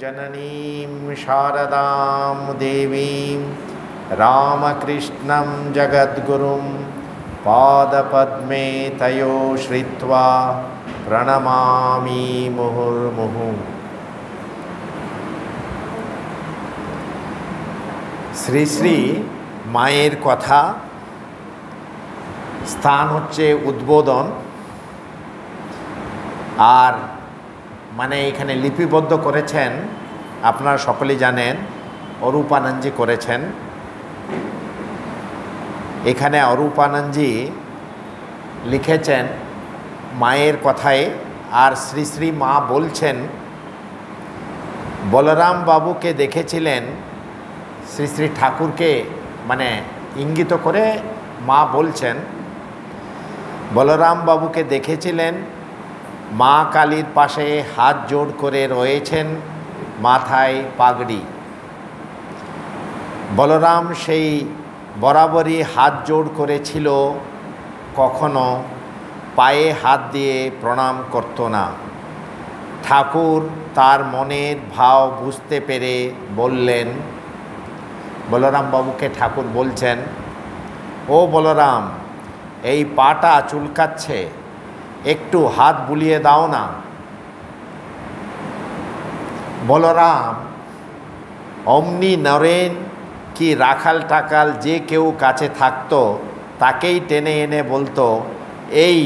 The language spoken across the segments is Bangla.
जननीं शारदां देवीं रामकृष्णं जगद्गुरुं पादपद्मे तयो श्रित्वा प्रणमामि मुहुर्मुहुः। শ্রী শ্রী মায়ের কথা, স্থান হচ্ছে উদ্বোধন। আর মানে এখানে লিপিবদ্ধ করেছেন, আপনারা সকলেই জানেন, অরূপানন্দজি করেছেন। এখানে অরূপানন্দজি লিখেছেন মায়ের কথায়। আর শ্রী শ্রী মা বলছেন, বলরাম বাবুকে দেখেছিলেন, শ্রী শ্রী ঠাকুরকে মানে ইঙ্গিত করে মা বলছেন, বলরাম বাবুকে দেখেছিলেন মা কালীর পাশে হাত জোড় করে রয়েছেন, মাথায় পাগড়ি। বলরাম সেই বরাবরই হাত জোড় করেছিল, কখনো পায়ে হাত দিয়ে প্রণাম করত না। ঠাকুর তার মনের ভাব বুঝতে পেরে বললেন, বলরাম বাবুকে ঠাকুর বলছেন, ও বলরাম, এই পাটা চুলকাচ্ছে, একটু হাত বুলিয়ে দাও না। বলরাম অমনি নরেন কি রাখাল টাকাল যে কেউ কাছে থাকতো তাকেই টেনে এনে বলতো, এই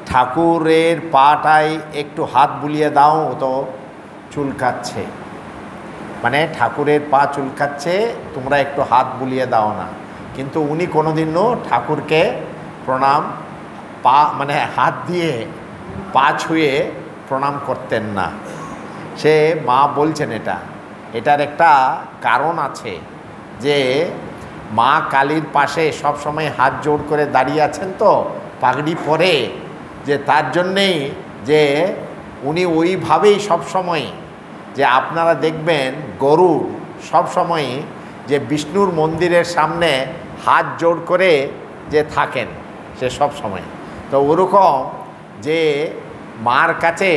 ঠাকুরের পাটায় একটু হাত বুলিয়ে দাও, তো চুলকাচ্ছে। মানে ঠাকুরের পা চুলকাচ্ছে, তোমরা একটু হাত বুলিয়ে দাও না। কিন্তু উনি কোনোদিনও ঠাকুরকে প্রণাম পা মানে হাত দিয়ে পা ছুঁয়ে প্রণাম করতেন না। সে মা বলছেন এটার একটা কারণ আছে, যে মা কালীর পাশে সব সময় হাত জোড় করে দাঁড়িয়ে আছেন, তো পাগড়ি পরে, যে তার জন্যেই যে উনি ওইভাবেই সব সময়, যে আপনারা দেখবেন গরুড় সব সময় যে বিষ্ণুর মন্দিরের সামনে হাত জোড় করে যে থাকেন, সে সব সময়। তো ওরকম যে মার কাছে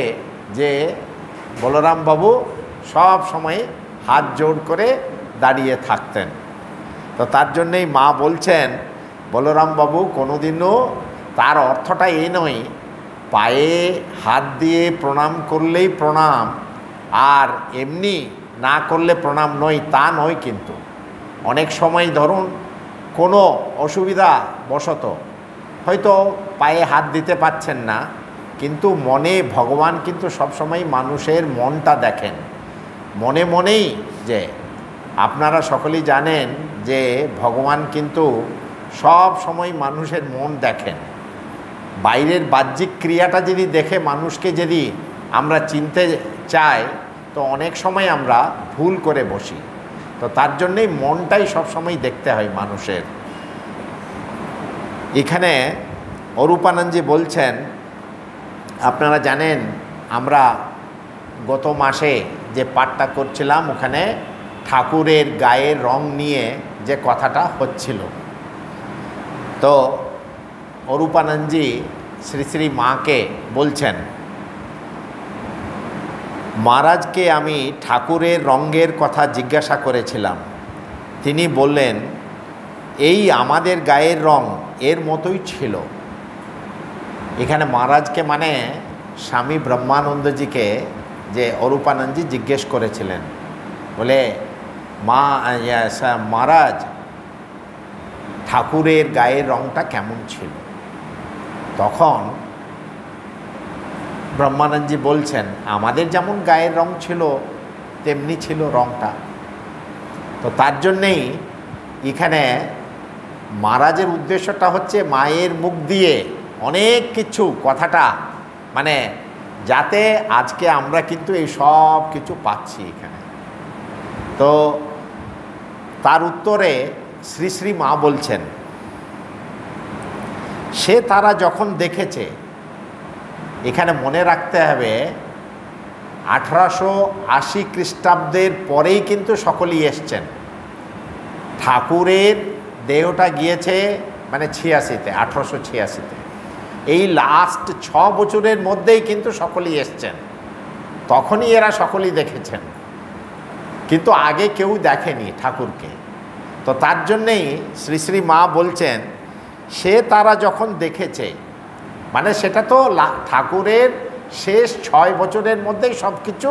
যে বলরাম বাবু সব সময় হাত জোড় করে দাঁড়িয়ে থাকতেন। তো তার জন্যেই মা বলছেন, বলরাম বাবু কোনোদিনও, তার অর্থটা এই নয় পায়ে হাত দিয়ে প্রণাম করলেই প্রণাম, আর এমনি না করলে প্রণাম নয়, তা নয়। কিন্তু অনেক সময় ধরুন কোনো অসুবিধা বশত হয়তো পায়ে হাত দিতে পারছেন না, কিন্তু মনে ভগবান কিন্তু সবসময় মানুষের মনটা দেখেন, মনে মনেই। যে আপনারা সকলেই জানেন যে ভগবান কিন্তু সব সময় মানুষের মন দেখেন। বাইরের বাহ্যিক ক্রিয়াটা যদি দেখে মানুষকে যদি আমরা চিনতে চাই, তো অনেক সময় আমরা ভুল করে বসি। তো তার জন্যেই মনটাই সবসময় দেখতে হয় মানুষের। এখানে অরূপানন্দজি বলছেন, আপনারা জানেন আমরা গত মাসে যে পাঠটা করছিলাম, ওখানে ঠাকুরের গায়ের রং নিয়ে যে কথাটা হচ্ছিল। তো অরূপানন্দজি শ্রী শ্রী মাকে বলছেন, মহারাজকে আমি ঠাকুরের রঙের কথা জিজ্ঞাসা করেছিলাম। তিনি বললেন, এই আমাদের গায়ের রং এর মতোই ছিল। এখানে মহারাজকে মানে স্বামী ব্রহ্মানন্দজিকে যে অরূপানন্দজি জিজ্ঞেস করেছিলেন, বলে মহারাজ ঠাকুরের গায়ের রংটা কেমন ছিল? তখন ব্রহ্মানন্দজি বলছেন, আমাদের যেমন গায়ের রং ছিল তেমনি ছিল রংটা। তো তার জন্যেই এখানে মহারাজের উদ্দেশ্যটা হচ্ছে মায়ের মুখ দিয়ে অনেক কিছু কথাটা, মানে যাতে আজকে আমরা কিন্তু এই সব কিছু পাচ্ছি এখানে। তো তার উত্তরে শ্রী শ্রী মা বলছেন, সে তারা যখন দেখেছে, এখানে মনে রাখতে হবে 1880 খ্রিস্টাব্দের পরেই কিন্তু সকলেই এসছেন। ঠাকুরের দেহটা গিয়েছে মানে 86-তে, 1886-তে। এই লাস্ট 6 বছরের মধ্যেই কিন্তু সকলেই এসছেন, তখনই এরা সকলেই দেখেছেন। কিন্তু আগে কেউ দেখেনি ঠাকুরকে। তো তার জন্যেই শ্রী শ্রী মা বলছেন সে তারা যখন দেখেছে, মানে সেটা তো ঠাকুরের শেষ 6 বছরের মধ্যেই সব কিছু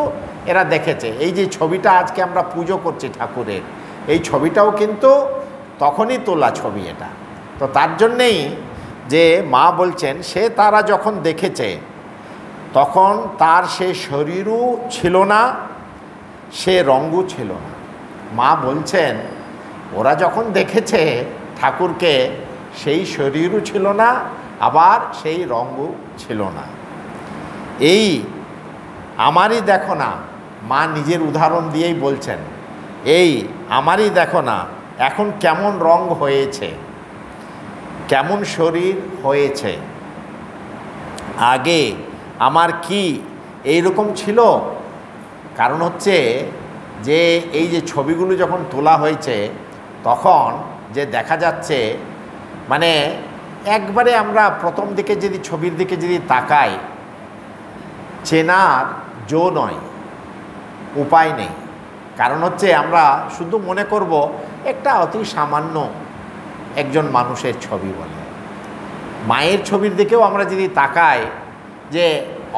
এরা দেখেছে। এই যে ছবিটা আজকে আমরা পুজো করছি ঠাকুরের, এই ছবিটাও কিন্তু তখনই তোলা ছবি এটা। তো তার জন্যেই যে মা বলছেন সে তারা যখন দেখেছে তখন তার সে শরীরও ছিল না, সে রঙও ছিল না। মা বলছেন ওরা যখন দেখেছে ঠাকুরকে সেই শরীরও ছিল না, আবার সেই রঙও ছিল না। এই আমারই দেখো না, মা নিজের উদাহরণ দিয়েই বলছেন, এই আমারই দেখো না এখন কেমন রঙ হয়েছে, কেমন শরীর হয়েছে। আগে আমার কি এইরকম ছিল? কারণ হচ্ছে যে এই যে ছবিগুলো যখন তোলা হয়েছে তখন যে দেখা যাচ্ছে, মানে একবারে আমরা প্রথম দিকে যদি ছবির দিকে যদি তাকাই, চেনার জো নয়, উপায় নেই। কারণ হচ্ছে আমরা শুধু মনে করব একটা অতি সামান্য একজন মানুষের ছবি বলে। মায়ের ছবির দিকেও আমরা যদি তাকাই যে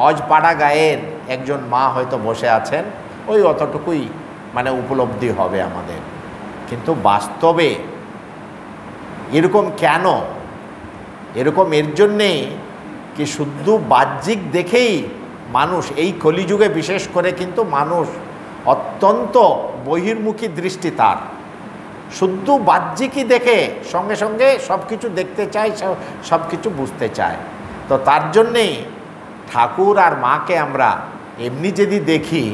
অজপাড়া গায়ের একজন মা হয়তো বসে আছেন, ওই অতটুকুই মানে উপলব্ধি হবে আমাদের। কিন্তু বাস্তবে এরকম কেন? এরকম এর জন্যেই কি শুদ্ধ বাহ্যিক দেখেই মানুষ এই কলিযুগে বিশেষ করে কিন্তু মানুষ অত্যন্ত বহির্মুখী দৃষ্টি তার, শুদ্ধ বাহ্যিকই দেখে সঙ্গে সঙ্গে সব কিছু দেখতে চায়, সব কিছু বুঝতে চায়। তো তার জন্যেই ঠাকুর আর মাকে আমরা এমনি যদি দেখি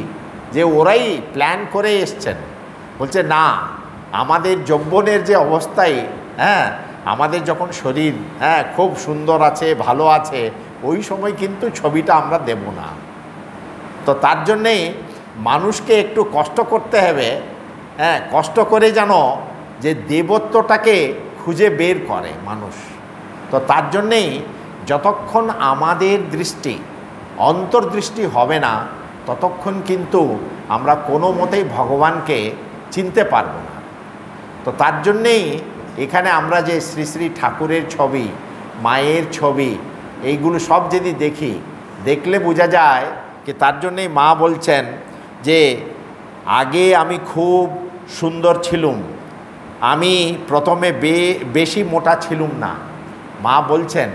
যে ওরাই প্ল্যান করে এসছেন, বলছে না আমাদের যৌবনের যে অবস্থায়, আমাদের যখন শরীর খুব সুন্দর আছে, ভালো আছে, ওই সময় কিন্তু ছবিটা আমরা দেব না। তো তার জন্যেই মানুষকে একটু কষ্ট করতে হবে, কষ্ট করে যেন যে দেবত্বটাকে খুঁজে বের করে মানুষ। তো তার জন্যেই যতক্ষণ আমাদের দৃষ্টি অন্তর্দৃষ্টি হবে না ততক্ষণ কিন্তু আমরা কোনো মতেই ভগবানকে চিনতে পারব না। তো তার জন্যেই এখানে আমরা যে শ্রী শ্রী ঠাকুরের ছবি, মায়ের ছবি, এইগুলো সব যদি দেখি, দেখলে বোঝা যায় কি তার জন্যেই মা বলছেন যে আগে আমি খুব সুন্দর ছিলুম, আমি প্রথমে বেশি মোটা ছিলুম না। মা বলছেন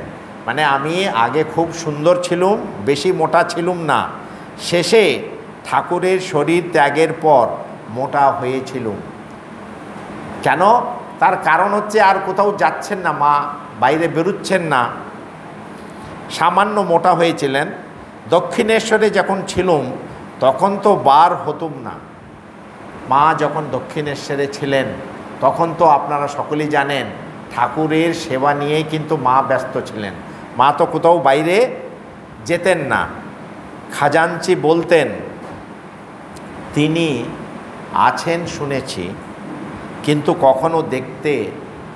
মানে আমি আগে খুব সুন্দর ছিলুম, বেশি মোটা ছিলুম না, শেষে ঠাকুরের শরীর ত্যাগের পর মোটা হয়েছিলুম। কেন? তার কারণ হচ্ছে আর কোথাও যাচ্ছেন না মা, বাইরে বেরুচ্ছেন না, সামান্য মোটা হয়েছিলেন। দক্ষিণেশ্বরে যখন ছিলুম তখন তো বার হতুম না। মা যখন দক্ষিণেশ্বরে ছিলেন তখন তো আপনারা সকলেই জানেন ঠাকুরের সেবা নিয়েই কিন্তু মা ব্যস্ত ছিলেন। মা তো কোথাও বাইরে যেতেন না। খাজাঞ্চি বলতেন তিনি আছেন শুনেছি কিন্তু কখনো দেখতে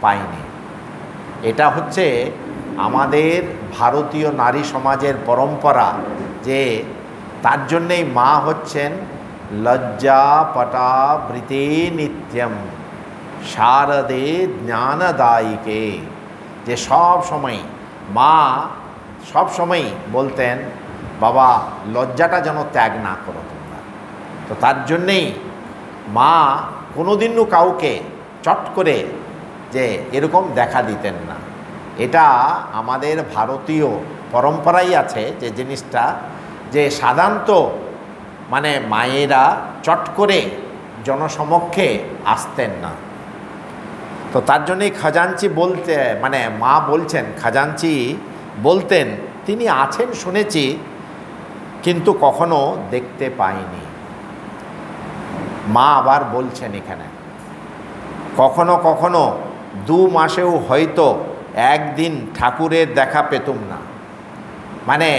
পাইনি। এটা হচ্ছে আমাদের ভারতীয় নারী সমাজের পরম্পরা, যে তার জন্যেই মা হচ্ছেন লজ্জা পটাবৃতে নিত্যম শারদে জ্ঞানদায়িকে। যে সব সময় মা সব সময় বলতেন বাবা লজ্জাটা যেন ত্যাগ না করো তোমরা। তো তার জন্যেই মা কোনোদিনও কাউকে চট করে যে এরকম দেখা দিতেন না। এটা আমাদের ভারতীয় পরম্পরাই আছে যে জিনিসটা, যে সাধারণত মানে মায়েরা চট করে জনসমক্ষে আসতেন না। তো তার জন্যই খাজাঞ্চি বলতে মানে মা বলছেন, খাজাঞ্চি বলতেন তিনি আছেন শুনেছি কিন্তু কখনো দেখতে পাইনি। মা আবার বলছেন এখানে কখনো কখনো 2 মাসেও হয়তো একদিন ঠাকুরের দেখা পেতুম না। মানে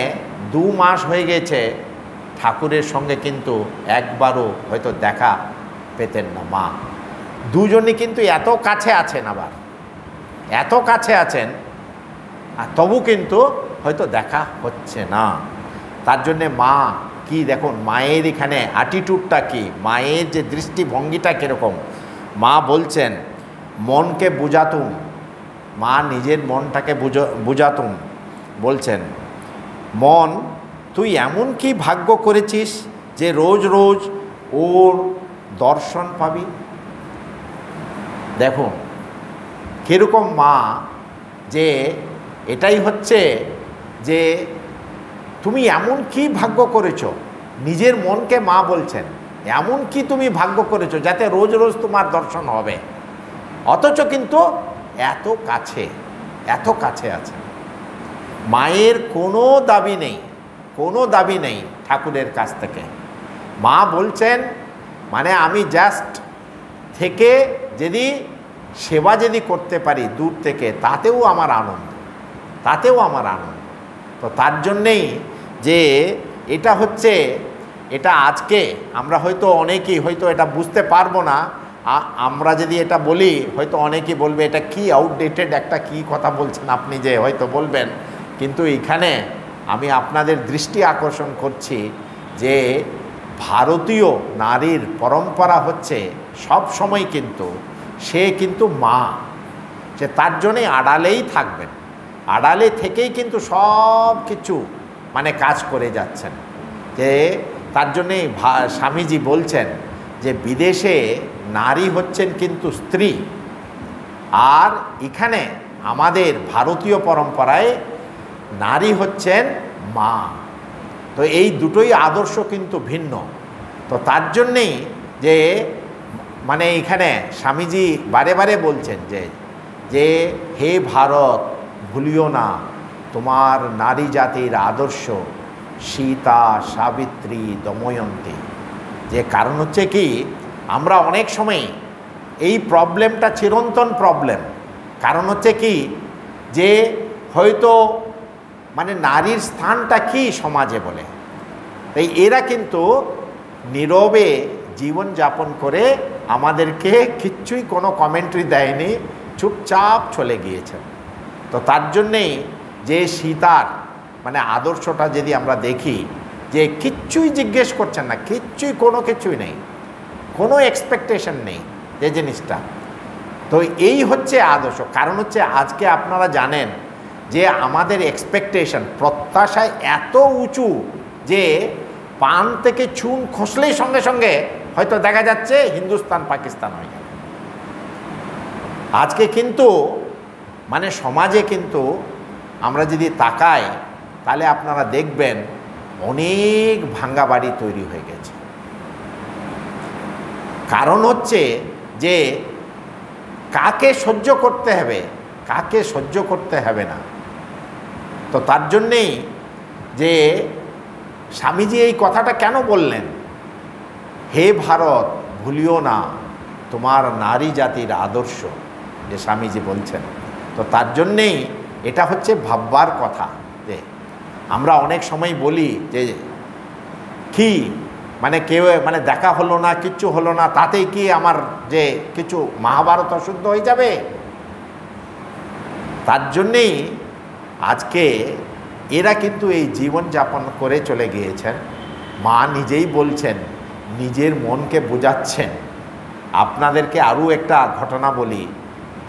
2 মাস হয়ে গেছে ঠাকুরের সঙ্গে কিন্তু একবারও হয়তো দেখা পেতেন না মা। দুজনই কিন্তু এত কাছে আছেন, আবার এত কাছে আছেন, আর তবু কিন্তু হয়তো দেখা হচ্ছে না। তার জন্যে মা কি দেখুন মায়ের এখানে অ্যাটিটিউডটা কি, মায়ের যে দৃষ্টিভঙ্গিটা কীরকম। মা বলছেন মনকে বুঝাতুম, মা নিজের মনটাকে বুঝাতুম, বলছেন মন তুই এমন কি ভাগ্য করেছিস যে রোজ রোজ ওর দর্শন পাবি। দেখুন কীরকম মা, যে এটাই হচ্ছে যে তুমি এমন কি ভাগ্য করেছো, নিজের মনকে মা বলছেন এমন কি তুমি ভাগ্য করেছো যাতে রোজ রোজ তোমার দর্শন হবে, অথচ কিন্তু এত কাছে আছে। মায়ের কোনো দাবি নেই, কোনো দাবি নেই ঠাকুরের কাছ থেকে। মা বলছেন মানে আমি জাস্ট থেকে যদি সেবা যদি করতে পারি দূর থেকে, তাতেও আমার আনন্দ, তাতেও আমার আনন্দ। তো তার জন্যেই যে এটা হচ্ছে, এটা আজকে আমরা হয়তো অনেকেই হয়তো এটা বুঝতে পারবো না। আমরা যদি এটা বলি হয়তো অনেকেই বলবে এটা কি আউটডেটেড একটা কি কথা বলছেন আপনি, যে হয়তো বলবেন। কিন্তু এখানে আমি আপনাদের দৃষ্টি আকর্ষণ করছি যে ভারতীয় নারীর পরম্পরা হচ্ছে সব সময় কিন্তু সে কিন্তু মা, যে তার জন্যে আড়ালেই থাকবেন, আড়ালে থেকেই কিন্তু সব কিছু মানে কাজ করে যাচ্ছেন। যে তার জন্যেই স্বামীজি বলছেন যে বিদেশে নারী হচ্ছেন কিন্তু স্ত্রী, আর এখানে আমাদের ভারতীয় পরম্পরায় নারী হচ্ছেন মা। তো এই দুটোই আদর্শ কিন্তু ভিন্ন। তো তার জন্যেই যে মানে এখানে স্বামীজি বারে বারে বলছেন যে হে ভারত ভুলিও না তোমার নারী জাতির আদর্শ সীতা, সাবিত্রী, দময়ন্তী। যে কারণ হচ্ছে কি আমরা অনেক সময় এই প্রবলেমটা চিরন্তন প্রবলেম। কারণ হচ্ছে কি যে হয়তো মানে নারীর স্থানটা কি সমাজে বলে, তাই এরা কিন্তু নীরবে জীবনযাপন করে আমাদেরকে কিচ্ছুই কোনো কমেন্ট্রি দেয়নি, চুপচাপ চলে গিয়েছেন। তো তার জন্যেই যে সীতার মানে আদর্শটা যদি আমরা দেখি যে কিচ্ছুই জিজ্ঞেস করছেন না, কিচ্ছুই কোনো কিছুই নেই, কোনো এক্সপেকটেশন নেই যে জিনিসটা। তো এই হচ্ছে আদর্শ। কারণ হচ্ছে আজকে আপনারা জানেন যে আমাদের এক্সপেকটেশন প্রত্যাশায় এত উঁচু যে পান থেকে চুন খসলেই সঙ্গে সঙ্গে হয়তো দেখা যাচ্ছে হিন্দুস্তান পাকিস্তান হয়ে গেল। আজকে কিন্তু মানে সমাজে কিন্তু আমরা যদি তাকাই তাহলে আপনারা দেখবেন অনেক ভাঙ্গা বাড়ি তৈরি হয়ে গেছে। কারণ হচ্ছে যে কাকে সহ্য করতে হবে, কাকে সহ্য করতে হবে না। তো তার জন্যেই যে স্বামীজি এই কথাটা কেন বললেন, হে ভারত ভুলিও না তোমার নারী জাতির আদর্শ, যে স্বামীজি বলছেন। তো তার জন্যেই এটা হচ্ছে ভাববার কথা। যে আমরা অনেক সময় বলি যে কি মানে কেউ মানে দেখা হলো না, কিচ্ছু হলো না, তাতেই কি আমার যে কিছু মহাভারত অশুদ্ধ হয়ে যাবে। তার জন্যেই আজকে এরা কিন্তু এই জীবনযাপন করে চলে গিয়েছেন। মা নিজেই বলছেন, নিজের মনকে বোঝাচ্ছেন। আপনাদেরকে আরও একটা ঘটনা বলি।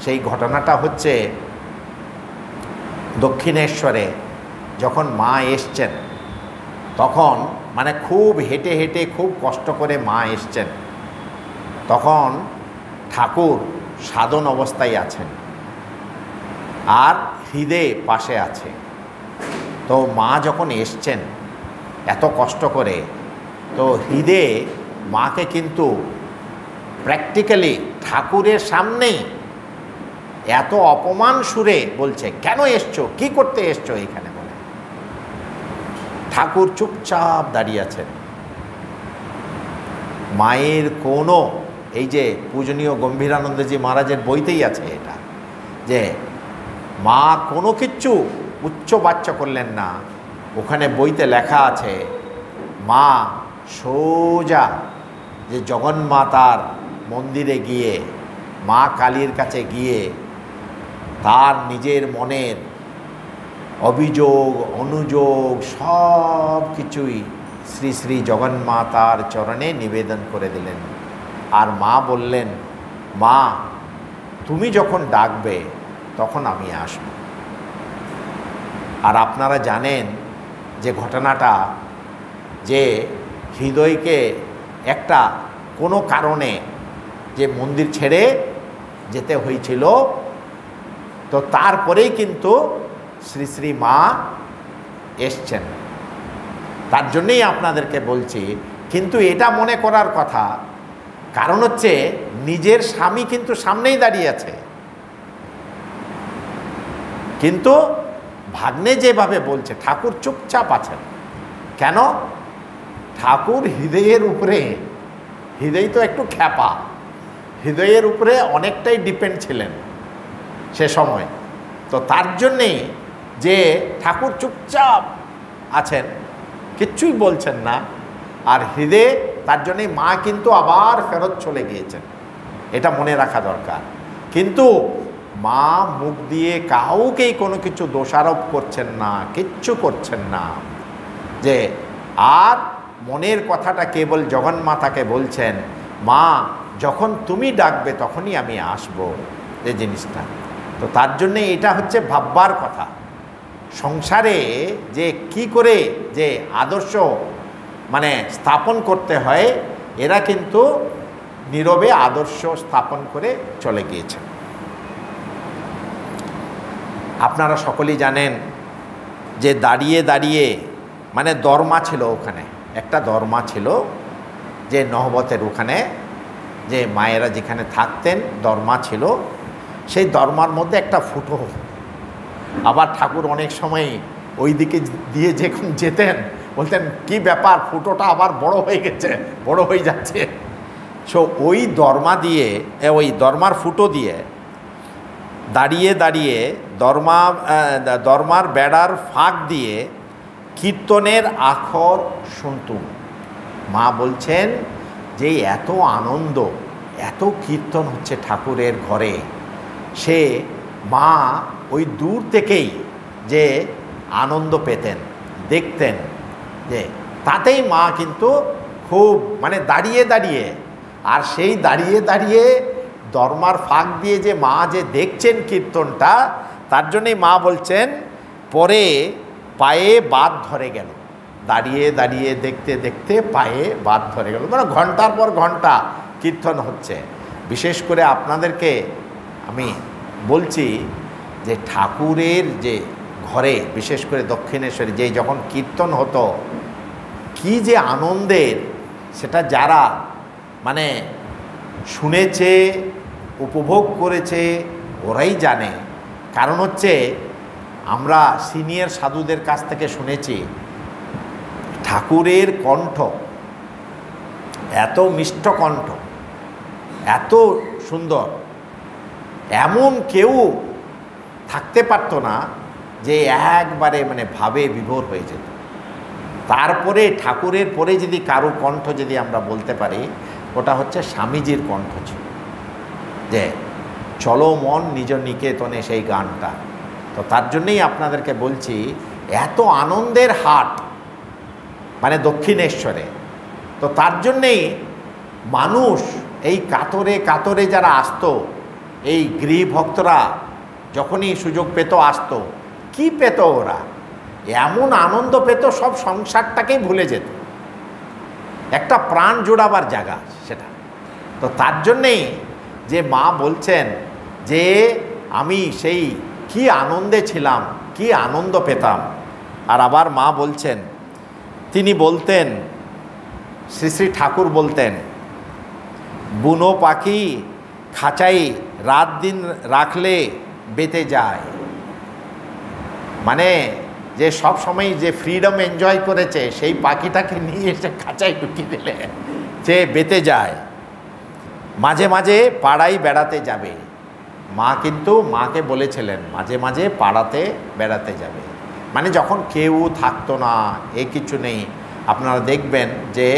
সেই ঘটনাটা হচ্ছে দক্ষিণেশ্বরে যখন মা এসছেন, তখন মানে খুব হেঁটে হেঁটে খুব কষ্ট করে মা এসছেন। তখন ঠাকুর সাধন অবস্থায় আছেন আর হৃদে পাশে আছে। তো মা যখন এসছেন এত কষ্ট করে, তো হৃদে মাকে কিন্তু প্র্যাকটিক্যালি ঠাকুরের সামনেই এত অপমান সুরে বলছে, কেন এসছো, কি করতে এসছো এখানে বলে। ঠাকুর চুপচাপ দাঁড়িয়ে আছেন। মায়ের কোনো এই যে পূজনীয় গম্ভীরানন্দজি মহারাজের বইতেই আছে এটা, যে মা কোনো কিচ্ছু উচ্চ বাচ্চ করলেন না। ওখানে বইতে লেখা আছে মা সোজা যে জগন্মাতার মন্দিরে গিয়ে মা কালীর কাছে গিয়ে তার নিজের মনের অভিযোগ অনুযোগ সব কিছুই শ্রী শ্রী জগন্মাতার চরণে নিবেদন করে দিলেন। আর মা বললেন, মা তুমি যখন ডাকবে তখন আমি আসব। আর আপনারা জানেন যে ঘটনাটা, যে হৃদয়কে একটা কোনো কারণে যে মন্দির ছেড়ে যেতে হয়েছিল, তো তারপরেই কিন্তু শ্রী শ্রী মা এসছেন। তার জন্যই আপনাদেরকে বলছি, কিন্তু এটা মনে করার কথা, কারণ হচ্ছে নিজের স্বামী কিন্তু সামনেই দাঁড়িয়ে আছে, কিন্তু ভাগ্নে যেভাবে বলছে, ঠাকুর চুপচাপ আছেন। কেন? ঠাকুর হৃদয়ের উপরে, হৃদয় তো একটু খ্যাপা, হৃদয়ের উপরে অনেকটাই ডিপেন্ড ছিলেন সে সময়। তো তার জন্যে যে ঠাকুর চুপচাপ আছেন, কিচ্ছুই বলছেন না, আর হৃদয়ে, তার জন্যে মা কিন্তু আবার ফেরত চলে গিয়েছেন, এটা মনে রাখা দরকার। কিন্তু মা মুখ দিয়ে কাউকেই কোনো কিছু দোষারোপ করছেন না, কিচ্ছু করছেন না, যে আর মনের কথাটা কেবল জগন্মাতাকে বলছেন, মা যখন তুমি ডাকবে তখনই আমি আসব, এই জিনিসটা। তো তার জন্যে এটা হচ্ছে ভাববার কথা, সংসারে যে কি করে যে আদর্শ মানে স্থাপন করতে হয়, এরা কিন্তু নীরবে আদর্শ স্থাপন করে চলে গিয়েছেন। আপনারা সকলেই জানেন যে দাঁড়িয়ে দাঁড়িয়ে মানে দরমা ছিল, ওখানে একটা দরমা ছিল, যে নহবতের ওখানে যে মায়েরা যেখানে থাকতেন দরমা ছিল, সেই দরমার মধ্যে একটা ফুটো। আবার ঠাকুর অনেক সময় ওই দিকে দিয়ে যখন যেতেন বলতেন, কি ব্যাপার, ফুটোটা আবার বড় হয়ে গেছে, বড় হয়ে যাচ্ছে। সো ওই দরমা দিয়ে, ওই দরমার ফুটো দিয়ে দাঁড়িয়ে দাঁড়িয়ে দরমার বেড়ার ফাঁক দিয়ে কীর্তনের আখর শুনতুম। মা বলছেন যে এত আনন্দ, এত কীর্তন হচ্ছে ঠাকুরের ঘরে, সে মা ওই দূর থেকেই যে আনন্দ পেতেন, দেখতেন, যে তাতেই মা কিন্তু খুব মানে দাঁড়িয়ে দাঁড়িয়ে, আর সেই দাঁড়িয়ে দাঁড়িয়ে দরমার ফাঁক দিয়ে যে মা যে দেখছেন কীর্তনটা, তার জন্যই মা বলছেন পরে পায়ে বাত ধরে গেল, দাঁড়িয়ে দাঁড়িয়ে দেখতে দেখতে পায়ে বাত ধরে গেল, মানে ঘন্টার পর ঘন্টা কীর্তন হচ্ছে। বিশেষ করে আপনাদেরকে আমি বলছি যে ঠাকুরের যে ঘরে, বিশেষ করে দক্ষিণেশ্বরে যে যখন কীর্তন হতো, কি যে আনন্দের, সেটা যারা মানে শুনেছে, উপভোগ করেছে, ওরাই জানে। কারণ হচ্ছে আমরা সিনিয়র সাধুদের কাছ থেকে শুনেছি, ঠাকুরের কণ্ঠ এত মিষ্ট কণ্ঠ, এত সুন্দর, এমন কেউ থাকতে পারতো না যে একবারে মানে ভাবে বিভোর হয়ে যেত। তারপরে ঠাকুরের পরে যদি কারো কণ্ঠ যদি আমরা বলতে পারি, ওটা হচ্ছে স্বামীজির কণ্ঠ ছিল, যে চলো মন নিজ নিকেতনে, সেই গানটা। তো তার জন্যেই আপনাদেরকে বলছি, এত আনন্দের হাট মানে দক্ষিণেশ্বরে। তো তার জন্যেই মানুষ এই কাতরে কাতরে যারা আসতো, এই গৃহভক্তরা যখনই সুযোগ পেত আসতো, কি পেত ওরা, এমন আনন্দ পেত, সব সংসারটাকেই ভুলে যেত, একটা প্রাণ জোড়াবার জায়গা সেটা। তো তার জন্যেই যে মা বলছেন যে আমি সেই কি আনন্দে ছিলাম, কি আনন্দ পেতাম। আর আবার মা বলছেন, তিনি বলতেন, শ্রী শ্রী ঠাকুর বলতেন, বুনো পাখি খাঁচাই রাত দিন রাখলে বেঁচে যায়, মানে যে সব সময় যে ফ্রিডম এনজয় করেছে, সেই পাখিটাকে নিয়ে এসে খাঁচায় ঢুকিয়ে দিলে যে বেঁচে যায়। মাঝে মাঝে পাড়ায় বেড়াতে যাবে, মা কিন্তু মাকে বলেছিলেন মাঝে মাঝে পাড়াতে বেড়াতে যাবে, মানে যখন কেউ থাকতো না, এ কিছু নেই, আপনারা দেখবেন যে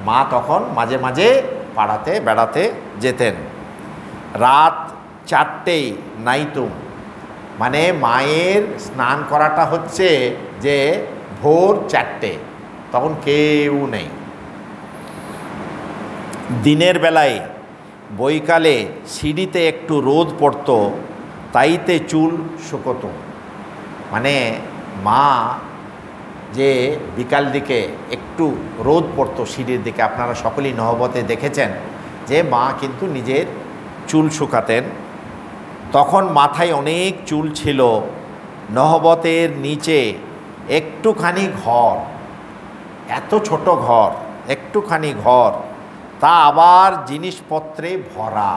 মা তখন মাঝে মাঝে পাড়াতে বেড়াতে যেতেন। রাত 4টেই নাইতুম, মানে মায়ের স্নান করাটা হচ্ছে যে ভোর 4টে, তখন কেউ নেই। দিনের বেলায় বৈকালে সিঁড়িতে একটু রোদ পড়তো, তাইতে চুল শুকোতো। মানে মা যে বিকাল দিকে একটু রোদ পড়তো সিঁড়ির দিকে, আপনারা সকলেই নহবতে দেখেছেন যে মা কিন্তু নিজের চুল শুকাতেন। তখন মাথায় অনেক চুল ছিল। নহবতের নিচে একটুখানি ঘর, এত ছোট ঘর, একটুখানি ঘর, তা আবার জিনিসপত্রে ভরা,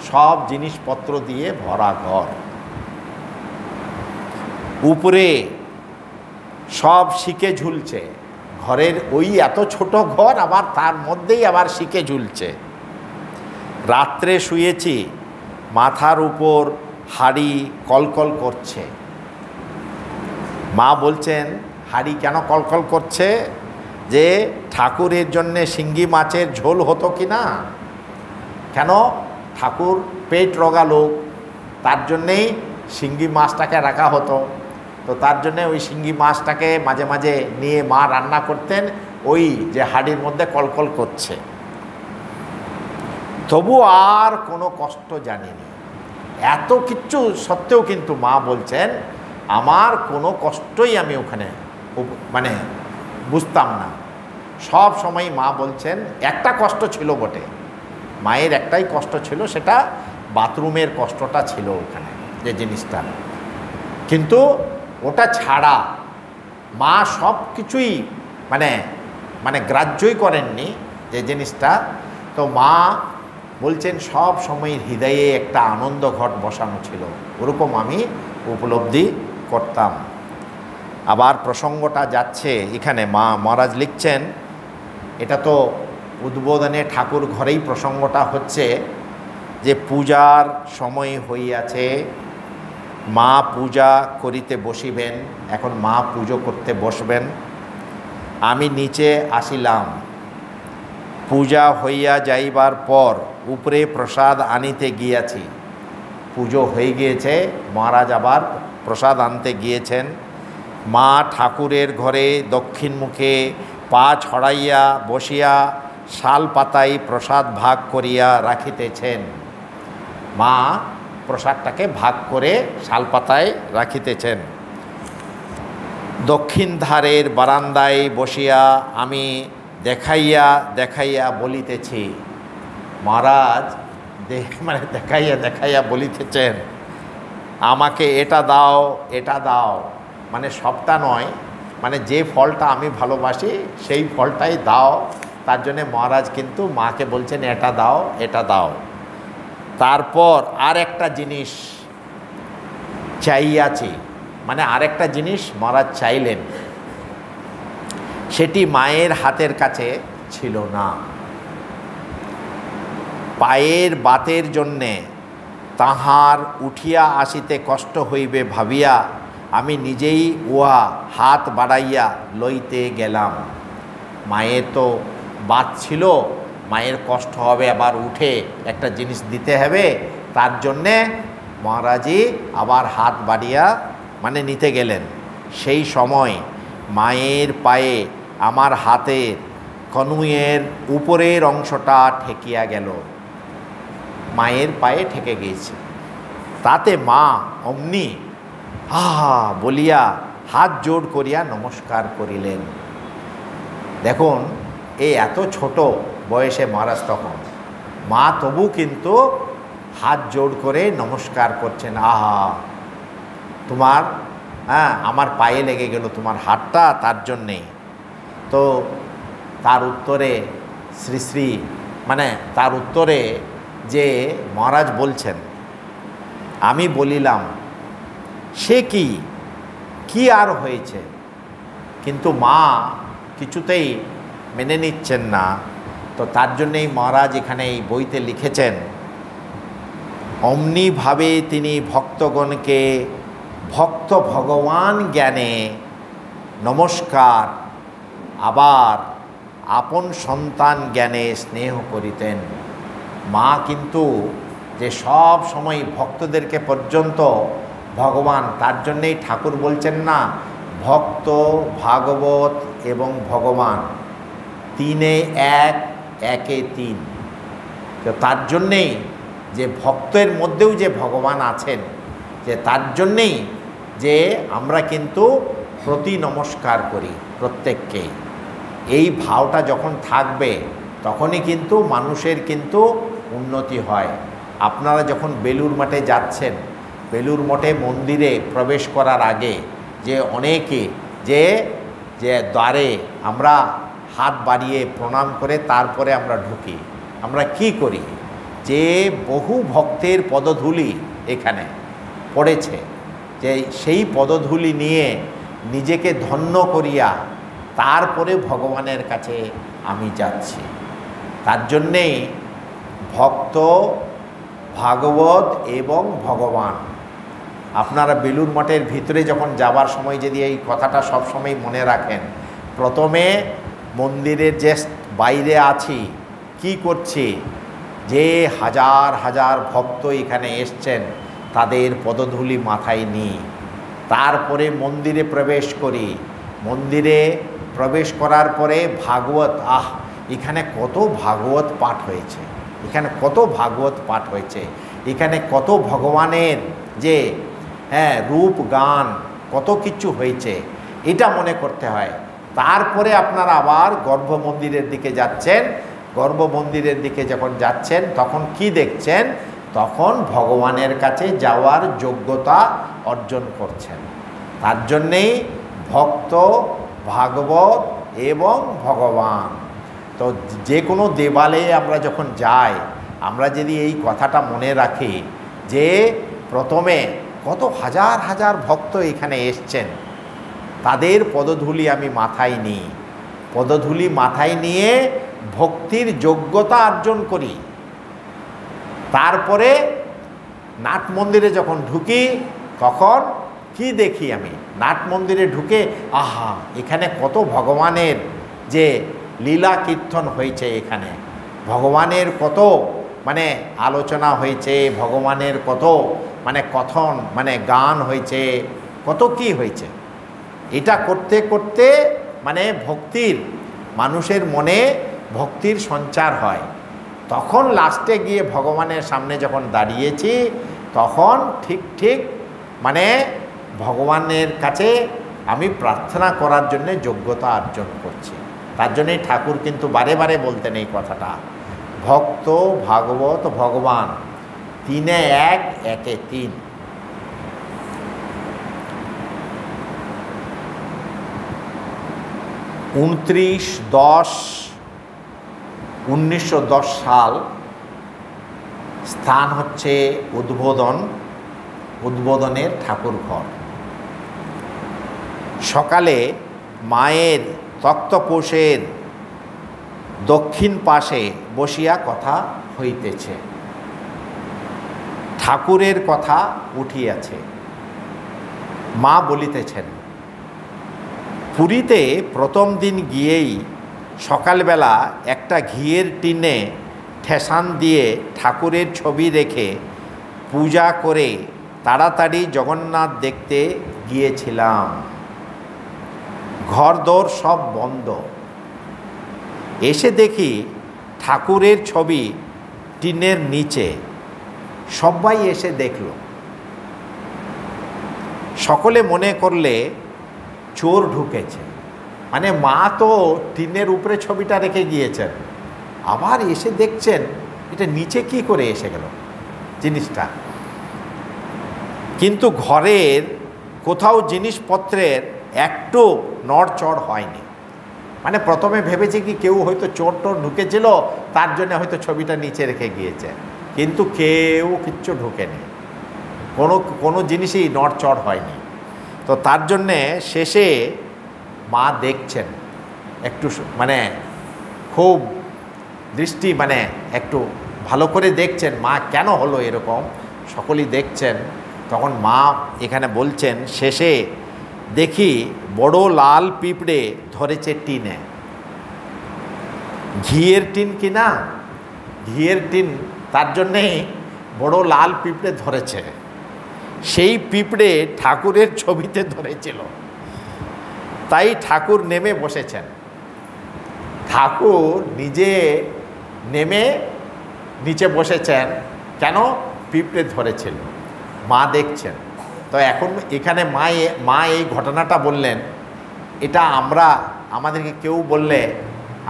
সব জিনিসপত্র দিয়ে ভরা ঘর। উপরে সব শিকে ঝুলছে, ঘরের ওই এত ছোট ঘর, আবার তার মধ্যেই আবার শিকে ঝুলছে। রাত্রে শুয়েছি, মাথার উপর হাঁড়ি কলকল করছে। মা বলছেন হাঁড়ি কেন কলকল করছে? যে ঠাকুরের জন্যে শিঙ্গি মাছের ঝোল হতো কি না, কেন ঠাকুর পেট রোগা লোক, তার জন্যেই শিঙ্গি মাছটাকে রাখা হতো। তো তার জন্যে ওই শিঙ্গি মাছটাকে মাঝে মাঝে নিয়ে মা রান্না করতেন, ওই যে হাঁড়ির মধ্যে কলকল করছে। তবু আর কোনো কষ্ট জানিনি। এত কিচ্ছু সত্ত্বেও কিন্তু মা বলছেন আমার কোনো কষ্টই আমি ওখানে মানে বুঝতাম না। সব সময় মা বলছেন একটা কষ্ট ছিল বটে, মায়ের একটাই কষ্ট ছিল, সেটা বাথরুমের কষ্টটা ছিল ওখানে যে জিনিসটা, কিন্তু ওটা ছাড়া মা সব কিছুই মানে মানে গ্রাহ্যই করেননি যে জিনিসটা। তো মা বলছেন সব সময় হৃদয়ে একটা আনন্দ ঘট বসানো ছিল, ওরকম আমি উপলব্ধি করতাম। আবার প্রসঙ্গটা যাচ্ছে এখানে, মহারাজ লিখছেন, এটা তো উদ্বোধনে ঠাকুর ঘরেই প্রসঙ্গটা হচ্ছে যে পূজার সময় হইয়াছে, মা পূজা করিতে বসিবেন। এখন মা পুজো করতে বসবেন। আমি নিচে আসিলাম। পূজা হইয়া যাইবার পর উপরে প্রসাদ আনিতে গিয়াছি। পুজো হয়ে গিয়েছে, মহারাজ আবার প্রসাদ আনতে গিয়েছেন। মা ঠাকুরের ঘরে দক্ষিণ মুখে পা ছড়াইয়া বসিয়া শাল পাতায় প্রসাদ ভাগ করিয়া রাখিতেছেন। মা প্রসাদটাকে ভাগ করে শাল পাতায় রাখিতেছেন। দক্ষিণ ধারের বারান্দায় বসিয়া আমি দেখাইয়া দেখাইয়া বলিতেছি। মহারাজ মানে দেখাইয়া দেখাইয়া বলিতেছেন আমাকে এটা দাও, এটা দাও, মানে সবটা নয়, মানে যে ফলটা আমি ভালোবাসি সেই ফলটাই দাও। তার জন্যে মহারাজ কিন্তু মাকে বলছেন এটা দাও, এটা দাও। তারপর আর একটা জিনিস চাইয়াছি, মানে আরেকটা জিনিস মহারাজ চাইলেন, সেটি মায়ের হাতের কাছে ছিল না। পায়ের বাতের জন্যে তাহার উঠিয়া আসিতে কষ্ট হইবে ভাবিয়া আমি নিজেই উহা হাত বাড়াইয়া লইতে গেলাম। মায়ের তো বাত ছিল, মায়ের কষ্ট হবে, আবার উঠে একটা জিনিস দিতে হবে, তার জন্যে মহারাজই আবার হাত বাড়িয়া মানে নিতে গেলেন। সেই সময় মায়ের পায়ে আমার হাতের কনুইয়ের উপরের অংশটা ঠেকিয়া গেল, মায়ের পায়ে ঠেকে গিয়েছে। তাতে মা অমনি হা বলিয়া হাত জোড় করিয়া নমস্কার করিলেন। দেখুন এই এত ছোট বয়সে মহারাজ তখন, মা তবু কিন্তু হাত জোড় করে নমস্কার করছেন। আহা তোমার আমার পায়ে লেগে গেল তোমার হাতটা, তার জন্যে। তো তার উত্তরে শ্রী শ্রী মানে তার উত্তরে যে মহারাজ বলছেন, আমি বলিলাম সে কি আর হয়েছে, কিন্তু মা কিছুতেই মেনে নিচ্ছেন না। তো তার জন্যেই মহারাজ এখানে এই বইতে লিখেছেন, অমনিভাবে তিনি ভক্তগণকে ভক্ত ভগবান জ্ঞানে নমস্কার, আবার আপন সন্তান জ্ঞানে স্নেহ করিতেন। মা কিন্তু যে সব সময় ভক্তদেরকে পর্যন্ত ভগবান, তার জন্যেই ঠাকুর বলছেন না, ভক্ত ভাগবত এবং ভগবান তিনে এক, একে তিন। তো তার জন্যেই যে ভক্তের মধ্যেও যে ভগবান আছেন, যে তার জন্যেই যে আমরা কিন্তু প্রতি নমস্কার করি প্রত্যেককেই। এই ভাবটা যখন থাকবে তখনই কিন্তু মানুষের কিন্তু উন্নতি হয়। আপনারা যখন বেলুড় মঠে যাচ্ছেন, বেলুড় মঠে মন্দিরে প্রবেশ করার আগে যে অনেকে যে দ্বারে আমরা হাত বাড়িয়ে প্রণাম করে তারপরে আমরা ঢুকি, আমরা কি করি, যে বহু ভক্তের পদধূলি এখানে পড়েছে, যে সেই পদধূলি নিয়ে নিজেকে ধন্য করিয়া তারপরে ভগবানের কাছে আমি যাচ্ছি। তার জন্যেই ভক্ত, ভাগবত এবং ভগবান, আপনারা বেলুড় মঠের ভিতরে যখন যাবার সময় যদি এই কথাটা সবসময় মনে রাখেন, প্রথমে মন্দিরের যে বাইরে আছি কি করছি, যে হাজার হাজার ভক্ত এখানে এসছেন তাদের পদধূলি মাথায় নিই, তারপরে মন্দিরে প্রবেশ করি। মন্দিরে প্রবেশ করার পরে ভাগবত, এখানে কত ভাগবত পাঠ হয়েছে, এখানে কত ভাগবত পাঠ হয়েছে, এখানে কত ভগবানের যে রূপ গান কত কিছু হয়েছে, এটা মনে করতে হয়। তারপরে আপনারা আবার গর্ভ মন্দিরের দিকে যাচ্ছেন। গর্ভ মন্দিরের দিকে যখন যাচ্ছেন তখন কি দেখছেন, তখন ভগবানের কাছে যাওয়ার যোগ্যতা অর্জন করছেন। তার জন্যেই ভক্ত, ভাগবত এবং ভগবান। তো যে কোনো দেবালয়ে আমরা যখন যাই, আমরা যদি এই কথাটা মনে রাখি যে প্রথমে কত হাজার হাজার ভক্ত এখানে এসছেন, তাদের পদধূলি আমি মাথায় নিই, পদধূলি মাথায় নিয়ে ভক্তির যোগ্যতা অর্জন করি। তারপরে নাট মন্দিরে যখন ঢুকি তখন কি দেখি, আমি নাট মন্দিরে ঢুকে এখানে কত ভগবানের যে লীলা কীর্তন হয়েছে, এখানে ভগবানের কত আলোচনা হয়েছে, ভগবানের কত কথন গান হয়েছে, কত কি হয়েছে। এটা করতে করতে ভক্তির, মানুষের মনে ভক্তির সঞ্চার হয়। তখন লাস্টে গিয়ে ভগবানের সামনে যখন দাঁড়িয়েছি তখন ঠিক ভগবানের কাছে আমি প্রার্থনা করার জন্য যোগ্যতা অর্জন করছি। তার জন্যই ঠাকুর কিন্তু বারে বারে বলতেন এই কথাটা, ভক্ত, ভাগবত, ভগবান তিনে এক, একে তিন। উনত্রিশ 10/1910 সাল, স্থান হচ্ছে উদ্বোধনের ঠাকুর ঘর। সকালে মায়ের তক্তপোষের দক্ষিণ পাশে বসিয়া কথা হইতেছে, ঠাকুরের কথা উঠিয়াছে। মা বলিতেছেন, পুরীতে প্রথম দিন গিয়েই সকালবেলা একটা ঘিয়ের টিনে ঠেসান দিয়ে ঠাকুরের ছবি রেখে পূজা করে তাড়াতাড়ি জগন্নাথ দেখতে গিয়েছিলাম। ঘরদোর সব বন্ধ। এসে দেখি ঠাকুরের ছবি টিনের নিচে। সবাই এসে দেখল। সকলে মনে করলে চোর ঢুকেছে, মা তো টিনের উপরে ছবিটা রেখে গিয়েছেন, আবার এসে দেখছেন এটা নিচে কি করে এসে গেল জিনিসটা। কিন্তু ঘরের কোথাও জিনিসপত্রের একটু নড়চড় হয়নি। প্রথমে ভেবেছে কি কেউ হয়তো চোর টোর ঢুকেছিল, তার জন্য হয়তো ছবিটা নিচে রেখে গিয়েছে, কিন্তু কেউ কিচ্ছু ঢুকেনি, কোনো জিনিসই নড়চড় হয়নি। তো তার জন্যে শেষে মা দেখছেন, একটু খুব দৃষ্টি একটু ভালো করে দেখছেন মা কেন হলো এরকম, সকলেই দেখছেন। তখন মা এখানে বলছেন, শেষে দেখি বড় লাল পিঁপড়ে ধরেছে টিনে। ঘিয়ের টিন কিনা, ঘিয়ের টিন, তার জন্যেই বড় লাল পিঁপড়ে ধরেছে। সেই পিঁপড়ে ঠাকুরের ছবিতে ধরেছিল। তাই ঠাকুর নেমে বসেছেন। ঠাকুর নিজে নেমে নিচে বসেছেন। কেন? পিঁপড়ে ধরেছিল, মা দেখছেন। তো এখন এখানে মা এই ঘটনাটা বললেন। এটা আমাদেরকে কেউ বললে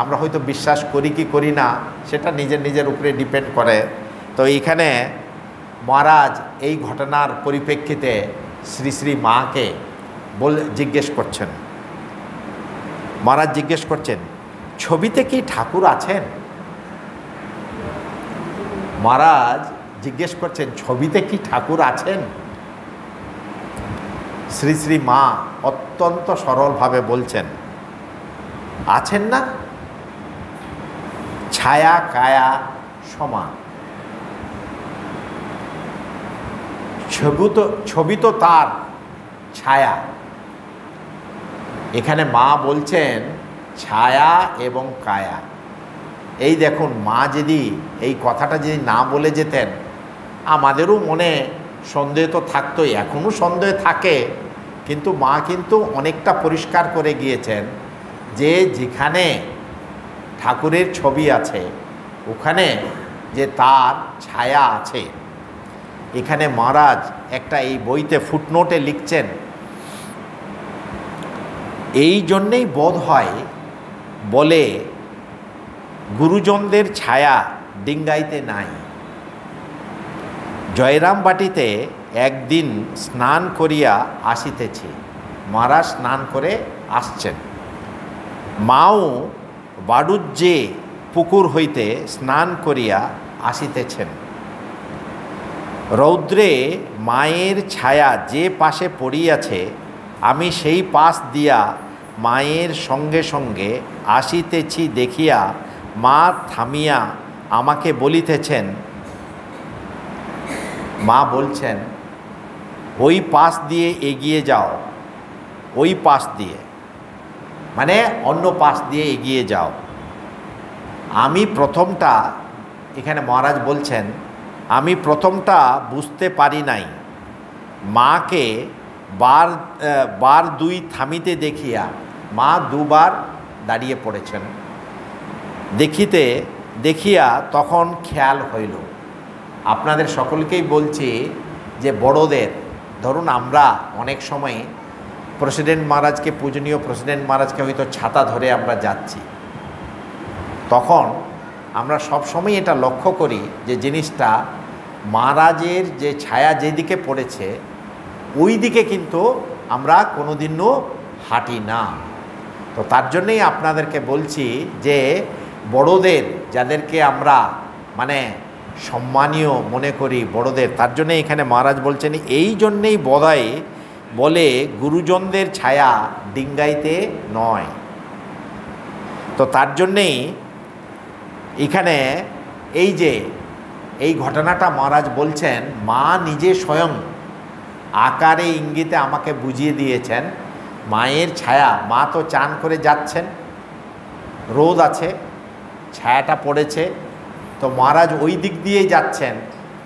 আমরা হয়তো বিশ্বাস করি কি করি না, সেটা নিজের উপরে ডিপেন্ড করে। তো এইখানে মহারাজ এই ঘটনার পরিপ্রেক্ষিতে শ্রী শ্রী মাকে জিজ্ঞেস করছেন। মহারাজ জিজ্ঞেস করছেন, ছবিতে কি ঠাকুর আছেন? মহারাজ জিজ্ঞেস করছেন, ছবিতে কি ঠাকুর আছেন? শ্রী শ্রী মা অত্যন্ত সরলভাবে বলছেন, আছেন না? ছায়া কায়া সমান। ছবি তো তার ছায়া। এখানে মা বলছেন ছায়া এবং কায়া। এই দেখুন, মা যদি এই কথাটা যদি না বলে যেতেন, আমাদেরও মনে সন্দেহ তো থাকতোই, এখনও সন্দেহ থাকে, কিন্তু মা কিন্তু অনেকটা পরিষ্কার করে গিয়েছেন যে যেখানে ঠাকুরের ছবি আছে ওখানে যে তার ছায়া আছে। এখানে মহারাজ একটা এই বইতে ফুটনোটে লিখছেন, এই জন্যেই বোধ হয় বলে গুরুজনদের ছায়া ডিঙ্গাইতে নাই। জয়রামবাটিতে একদিন স্নান করিয়া আসিতেছি। মহারাজ স্নান করে আসছেন। মাও বাড়ুজ্যে পুকুর হইতে স্নান করিয়া আসিতেছেন। রৌদ্রে মায়ের ছায়া যে পাশে পড়িয়াছে, আমি সেই পাশ দিয়া মায়ের সঙ্গে সঙ্গে আসিতেছি দেখিয়া মা থামিয়া আমাকে বলিতেছেন, মা বলছেন, ওই পাশ দিয়ে এগিয়ে যাও, ওই পাশ দিয়ে, মানে অন্য পাশ দিয়ে এগিয়ে যাও। আমি প্রথমটা, এখানে মহারাজ বলছেন, আমি প্রথমটা বুঝতে পারি নাই। মাকে বার দুই থামিতে দেখিয়া মা দুবার দাঁড়িয়ে পড়েছেন। দেখিয়া তখন খেয়াল হইল। আপনাদের সকলকেই বলছি যে বড়দের, ধরুন আমরা অনেক সময় প্রেসিডেন্ট মহারাজকে, পূজনীয় প্রেসিডেন্ট মহারাজকে হয়তো ছাতা ধরে আমরা যাচ্ছি, তখন আমরা সবসময় এটা লক্ষ্য করি যে জিনিসটা মহারাজের যে ছায়া যেদিকে পড়েছে ওই দিকে কিন্তু আমরা কোনোদিনও হাঁটি না। তো তার জন্যেই আপনাদেরকে বলছি যে বড়দের, যাদেরকে আমরা মানে সম্মানীয় মনে করি বড়দের, তার জন্যে এখানে মহারাজ বলছেন এই জন্যেই বোধহয় বলে গুরুজনদের ছায়া ডিঙ্গাইতে নয়। তো তার জন্যেই এখানে এই ঘটনাটা মহারাজ বলছেন, মা নিজে স্বয়ং আকারে ইঙ্গিতে আমাকে বুঝিয়ে দিয়েছেন মায়ের ছায়া। মা তো চান করে যাচ্ছেন, রোদ আছে, ছায়াটা পড়েছে, তো মহারাজ ওই দিক দিয়েই যাচ্ছেন।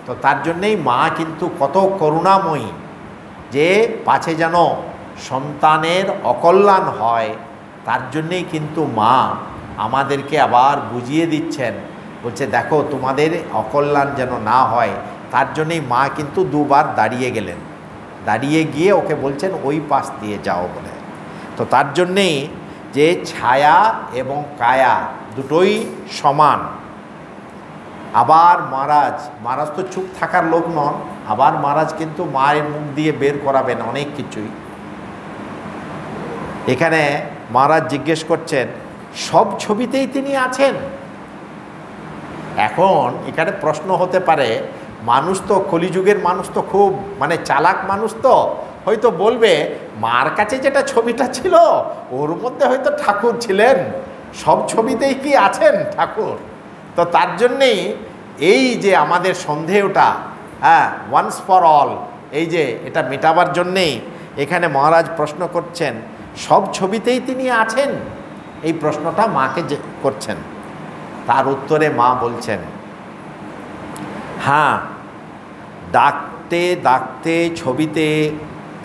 তো তার জন্যেই মা কিন্তু কত করুণাময়ী, যে পাছে যেন সন্তানের অকল্যাণ হয়, তার জন্যেই কিন্তু মা আমাদেরকে আবার বুঝিয়ে দিচ্ছেন, বলছে দেখো তোমাদের অকল্যাণ যেন না হয়। তার জন্যেই মা কিন্তু দুবার দাঁড়িয়ে গেলেন, দাঁড়িয়ে গিয়ে ওকে বলছেন ওই পাশ দিয়ে যাও বলে। তো তার জন্যেই যে ছায়া এবং কায়া দুটোই সমান। আবার মহারাজ তো চুপ থাকার লোক নন, আবার মহারাজ কিন্তু মায়ের মুখ দিয়ে বের করাবেন অনেক কিছুই। এখানে মহারাজ জিজ্ঞেস করছেন, সব ছবিতেই তিনি আছেন? এখন এখানে প্রশ্ন হতে পারে, মানুষ তো কলিযুগের মানুষ তো খুব মানে চালাক মানুষ, তো হয়তো বলবে মার কাছে যেটা ছবিটা ছিল ওর মধ্যে হয়তো ঠাকুর ছিলেন, সব ছবিতেই কি আছেন ঠাকুর? তো তার জন্যেই এই যে আমাদের সন্দেহটা, ওয়ান্স ফর অল, এই যে এটা মেটাবার জন্যেই এখানে মহারাজ প্রশ্ন করছেন, সব ছবিতেই তিনি আছেন? এই প্রশ্নটা মাকে করছেন। তার উত্তরে মা বলছেন, হ্যাঁ, ডাকতে ডাকতে ছবিতে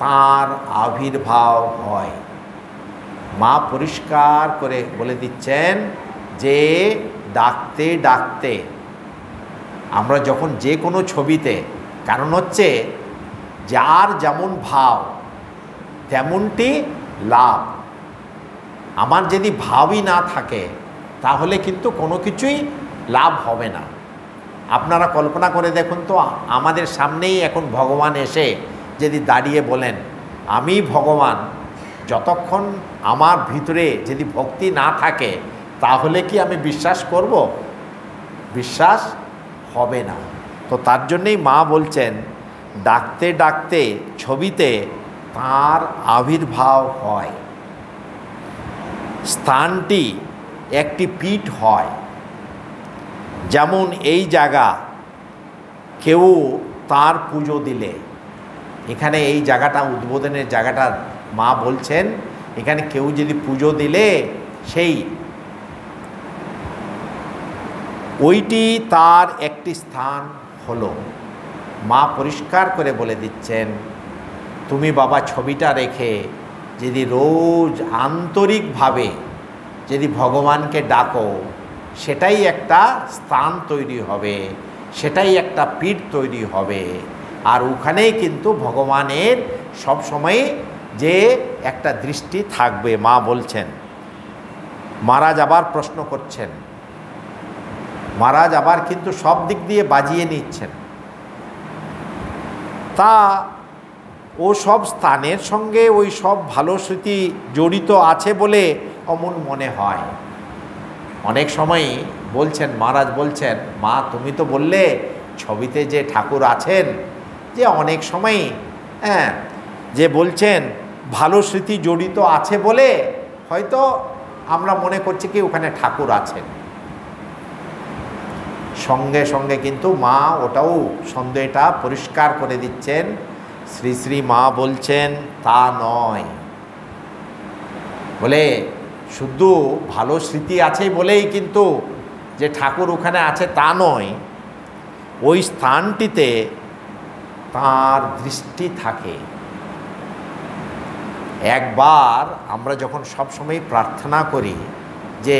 তাঁর আবির্ভাব হয়। মা পরিষ্কার করে বলে দিচ্ছেন যে ডাকতে ডাকতে আমরা যখন যে কোনো ছবিতে, কারণ হচ্ছে যার যেমন ভাব তেমনটি লাভ। আমার যদি ভাবই না থাকে তাহলে কিন্তু কোনো কিছুই লাভ হবে না। আপনারা কল্পনা করে দেখুন তো, আমাদের সামনেই এখন ভগবান এসে যদি দাঁড়িয়ে বলেন আমি ভগবান, যতক্ষণ আমার ভিতরে যদি ভক্তি না থাকে তাহলে কি আমি বিশ্বাস করব? বিশ্বাস হবে না। তো তার জন্যেই মা বলছেন ডাকতে ডাকতে ছবিতে তার আবির্ভাব হয়, স্থানটি একটি পীঠ হয়। যেমন এই জায়গা কেউ তার পুজো দিলে, এখানে এই জায়গাটা উদ্বোধনের জায়গাটা মা বলছেন এখানে কেউ যদি পুজো দিলে সেই ওইটি তার একটি স্থান হলো। মা পরিষ্কার করে বলে দিচ্ছেন তুমি বাবা ছবিটা রেখে যদি রোজ আন্তরিকভাবে যদি ভগবানকে ডাকো, সেটাই একটা স্থান তৈরি হবে, সেটাই একটা পীঠ তৈরি হবে। আর ওখানেই কিন্তু ভগবানের সবসময় যে একটা দৃষ্টি থাকবে। মা বলছেন, মহারাজ আবার প্রশ্ন করছেন, মহারাজ আবার কিন্তু সব দিক দিয়ে বাজিয়ে নিচ্ছেন, তা ও সব স্থানের সঙ্গে ওই সব ভালো স্মৃতি জড়িত আছে বলে অমন মনে হয়। অনেক সময় বলছেন, মহারাজ বলছেন, মা তুমি তো বললে ছবিতে যে ঠাকুর আছেন, যে অনেক সময় যে বলছেন ভালো স্মৃতি জড়িত আছে বলে হয়তো আমরা মনে করছি কি ওখানে ঠাকুর আছেন। সঙ্গে সঙ্গে কিন্তু মা ওটাও সন্দেহটা পরিষ্কার করে দিচ্ছেন। শ্রী শ্রী মা বলছেন তা নয়, বলে শুধু ভালো স্মৃতি আছে বলেই কিন্তু যে ঠাকুর ওখানে আছে তা নয়, ওই স্থানটিতে তার দৃষ্টি থাকে। একবার আমরা যখন সবসময় প্রার্থনা করি, যে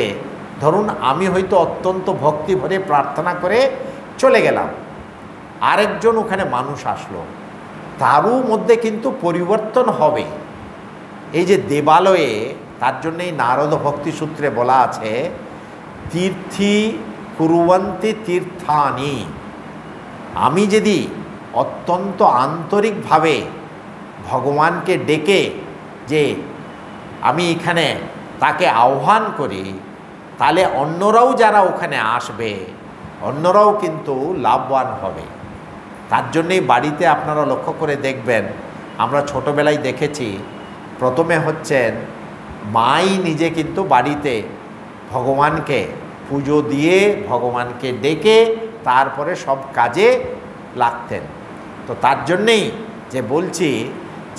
ধরুন আমি হয়তো অত্যন্ত ভক্তি ভরে প্রার্থনা করে চলে গেলাম, আরেকজন ওখানে মানুষ আসলো, তারও মধ্যে কিন্তু পরিবর্তন হবে। এই যে দেবালয়ে, তার জন্যই নারদ ভক্তি সূত্রে বলা আছে তীর্থি কুর্বন্তি তীর্থানি। আমি যদি অত্যন্ত আন্তরিকভাবে ভগবানকে ডেকে যে আমি এখানে তাকে আহ্বান করি, তাহলে অন্যরাও যারা ওখানে আসবে অন্যরাও কিন্তু লাভবান হবে। তার জন্যেই বাড়িতে আপনারা লক্ষ্য করে দেখবেন, আমরা ছোটোবেলায় দেখেছি, প্রথমে হচ্ছেন মাই নিজে কিন্তু বাড়িতে ভগবানকে পুজো দিয়ে ভগবানকে ডেকে তারপরে সব কাজে লাগতেন। তো তার জন্যেই যে বলছি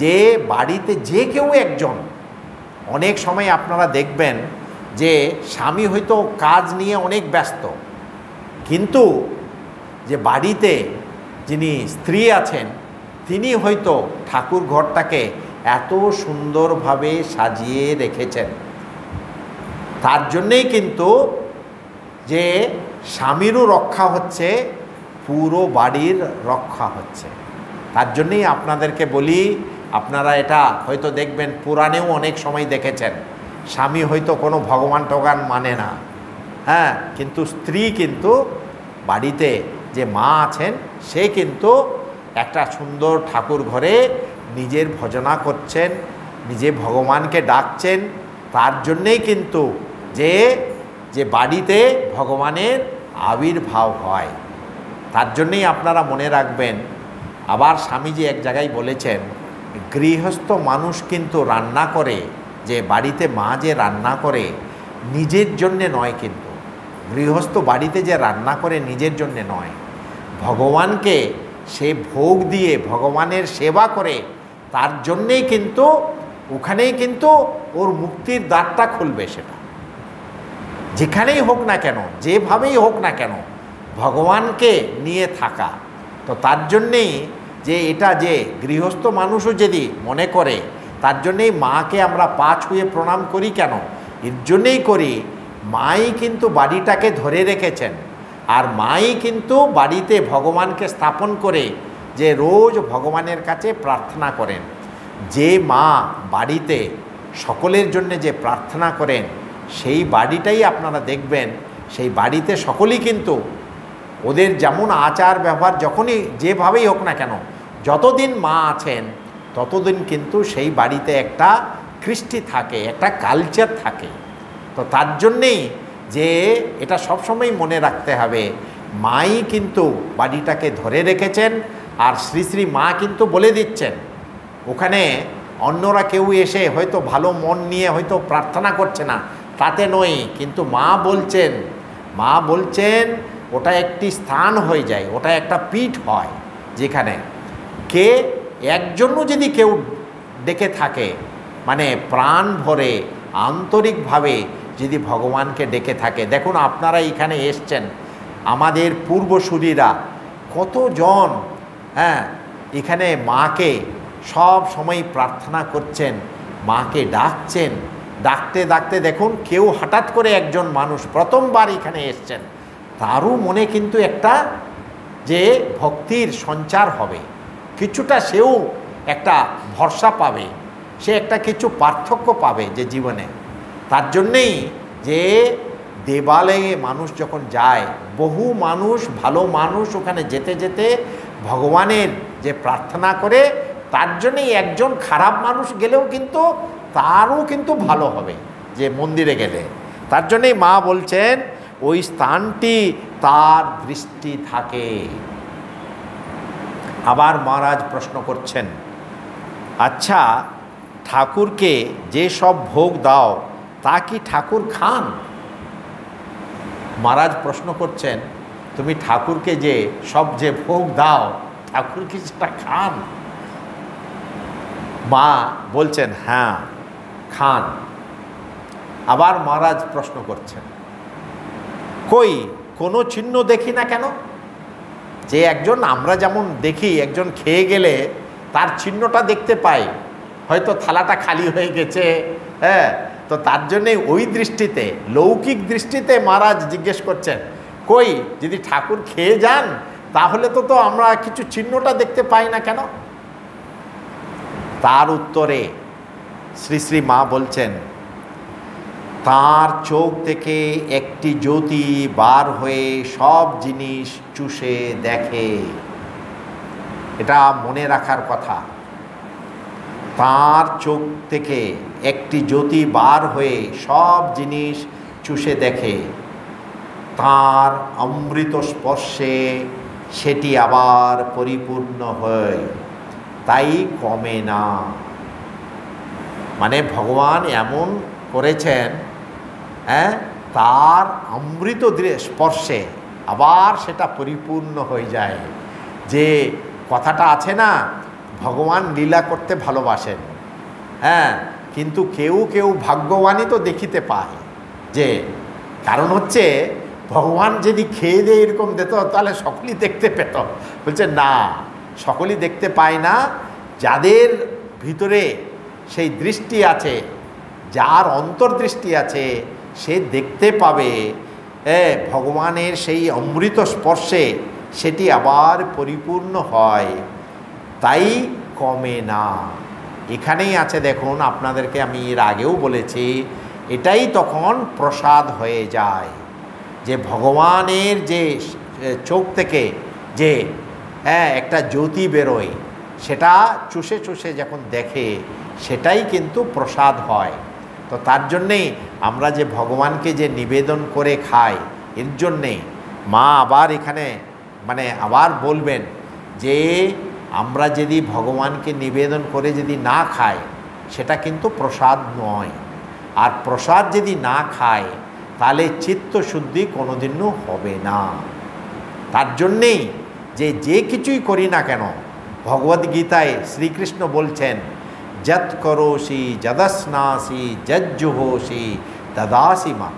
যে বাড়িতে যে কেউ একজন, অনেক সময় আপনারা দেখবেন যে স্বামী হয়তো কাজ নিয়ে অনেক ব্যস্ত, কিন্তু যে বাড়িতে যিনি স্ত্রী আছেন তিনি হয়তো ঠাকুর ঘরটাকে এত সুন্দরভাবে সাজিয়ে রেখেছেন। তার জন্যেই কিন্তু যে স্বামীরও রক্ষা হচ্ছে, পুরো বাড়ির রক্ষা হচ্ছে। তার জন্যেই আপনাদেরকে বলি, আপনারা এটা হয়তো দেখবেন পুরাণেও অনেক সময় দেখেছেন, স্বামী হয়তো কোনো ভগবান টগান মানে না, কিন্তু স্ত্রী কিন্তু বাড়িতে যে মা আছেন সে কিন্তু একটা সুন্দর ঠাকুর ঘরে নিজের ভজনা করছেন, নিজে ভগবানকে ডাকছেন। তার জন্যেই কিন্তু যে বাড়িতে ভগবানের আবির্ভাব হয়। তার জন্যেই আপনারা মনে রাখবেন, আবার স্বামীজি এক জায়গায় বলেছেন, গৃহস্থ মানুষ কিন্তু রান্না করে, যে বাড়িতে মা যে রান্না করে নিজের জন্যে নয়, কিন্তু গৃহস্থ বাড়িতে যে রান্না করে নিজের জন্যে নয়, ভগবানকে সে ভোগ দিয়ে ভগবানের সেবা করে, তার জন্যেই কিন্তু ওখানেই কিন্তু ওর মুক্তির দ্বারটা খুলবে। সেটা যেখানেই হোক না কেন, যেভাবেই হোক না কেন, ভগবানকে নিয়ে থাকা। তো তার জন্যেই যে এটা যে গৃহস্থ মানুষও যদি মনে করে তার জন্যেই মাকে আমরা পা ছুঁয়ে প্রণাম করি কেন? এর জন্যেই করি, মাই কিন্তু বাড়িটাকে ধরে রেখেছেন, আর মাই কিন্তু বাড়িতে ভগবানকে স্থাপন করে যে রোজ ভগবানের কাছে প্রার্থনা করেন। যে মা বাড়িতে সকলের জন্য যে প্রার্থনা করেন, সেই বাড়িটাই আপনারা দেখবেন, সেই বাড়িতে সকলেই কিন্তু ওদের যেমন আচার ব্যবহার যখনই যেভাবেই হোক না কেন, যতদিন মা আছেন ততদিন কিন্তু সেই বাড়িতে একটা কৃষ্টি থাকে, একটা কালচার থাকে। তো তার জন্যেই যে এটা সবসময় মনে রাখতে হবে, মাই কিন্তু বাড়িটাকে ধরে রেখেছেন, আর শ্রী শ্রী মা কিন্তু বলে দিচ্ছেন। ওখানে অন্যরা কেউ এসে হয়তো ভালো মন নিয়ে হয়তো প্রার্থনা করছে না, তাতে নয়, কিন্তু মা বলছেন ওটা একটি স্থান হয়ে যায়, ওটা একটা পীঠ হয়, যেখানে কে একজনও যদি কেউ ডেকে থাকে, মানে প্রাণ ভরে আন্তরিকভাবে যদি ভগবানকে ডেকে থাকে। দেখুন আপনারা এখানে এসছেন, আমাদের পূর্বসূরীরা কতজন এখানে মাকে সব সময় প্রার্থনা করছেন, মাকে ডাকছেন। ডাকতে ডাকতে দেখুন কেউ হঠাৎ করে একজন মানুষ প্রথমবার এখানে এসছেন, তারও মনে কিন্তু একটা যে ভক্তির সঞ্চার হবে, কিছুটা সেও একটা ভরসা পাবে, সে একটা কিছু পার্থক্য পাবে যে জীবনে। তার জন্যেই যে দেবালয়ে মানুষ যখন যায়, বহু মানুষ, ভালো মানুষ ওখানে যেতে যেতে ভগবানের যে প্রার্থনা করে, তার জন্যেই একজন খারাপ মানুষ গেলেও কিন্তু তারও কিন্তু ভালো হবে যে মন্দিরে গেলে। তার জন্যেই মা বলছেন ওই স্থানটি তার দৃষ্টি থাকে। আবার মহারাজ প্রশ্ন করছেন, আচ্ছা ঠাকুরকে যে সব ভোগ দাও তা কি ঠাকুর খান? মহারাজ প্রশ্ন করছেন, তুমি ঠাকুরকে যে সব যে ভোগ দাও, ঠাকুর কি সেটা খান? মা বলছেন হ্যাঁ খান। আবার মহারাজ প্রশ্ন করছেন, কই কোনো চিহ্ন দেখি না কেন? যে একজন, আমরা যেমন দেখি একজন খেয়ে গেলে তার চিহ্নটা দেখতে পাই, হয়তো থালাটা খালি হয়ে গেছে, তো তার জন্যে ওই দৃষ্টিতে, লৌকিক দৃষ্টিতে মহারাজ জিজ্ঞেস করছেন, কই যদি ঠাকুর খেয়ে যান তাহলে তো আমরা কিছু চিহ্নটা দেখতে পাই না কেন? তার উত্তরে শ্রী শ্রী মা বলছেন, তার চোখ থেকে একটি জ্যোতি বার হয়ে সব জিনিস চুষে দেখে। এটা মনে রাখার কথা। তার চোখ থেকে একটি জ্যোতি বার হয়ে সব জিনিস চুষে দেখে, তার অমৃত স্পর্শে সেটি আবার পরিপূর্ণ হয়, তাই কমে না। মানে ভগবান এমন করেছেন, তার অমৃত স্পর্শে আবার সেটা পরিপূর্ণ হয়ে যায়। যে কথাটা আছে না, ভগবান লীলা করতে ভালোবাসেন, কিন্তু কেউ কেউ ভাগ্যবানই তো দেখিতে পায়। যে কারণ হচ্ছে ভগবান যদি খেয়ে দিয়ে এরকম দিত তাহলে সকলেই দেখতে পেত। বলছে না, সকলেই দেখতে পায় না। যাদের ভিতরে সেই দৃষ্টি আছে, যার অন্তর্দৃষ্টি আছে, সে দেখতে পাবে ভগবানের সেই অমৃত স্পর্শে সেটি আবার পরিপূর্ণ হয়, তাই কমে না। এখানেই আছে দেখুন, আপনাদেরকে আমি এর আগেও বলেছি, এটাই তখন প্রসাদ হয়ে যায়। যে ভগবানের যে চোখ থেকে যে একটা জ্যোতি বেরোয়, সেটা চুষে চুষে যখন দেখে, সেটাই কিন্তু প্রসাদ হয়। তো তার জন্যেই আমরা যে ভগবানকে যে নিবেদন করে খাই, এর জন্যে মা আবার এখানে মানে আবার বলবেন যে আমরা যদি ভগবানকে নিবেদন করে যদি না খাই, সেটা কিন্তু প্রসাদ নয়। আর প্রসাদ যদি না খায় তাহলে চিত্তশুদ্ধি কোনোদিনও হবে না। তার জন্যেই যে কিছুই করি না কেন, ভগবদ্গীতায় শ্রীকৃষ্ণ বলছেন, যৎ করোসি যদস্নাসি যজ্জুহোসি তদাসি মা।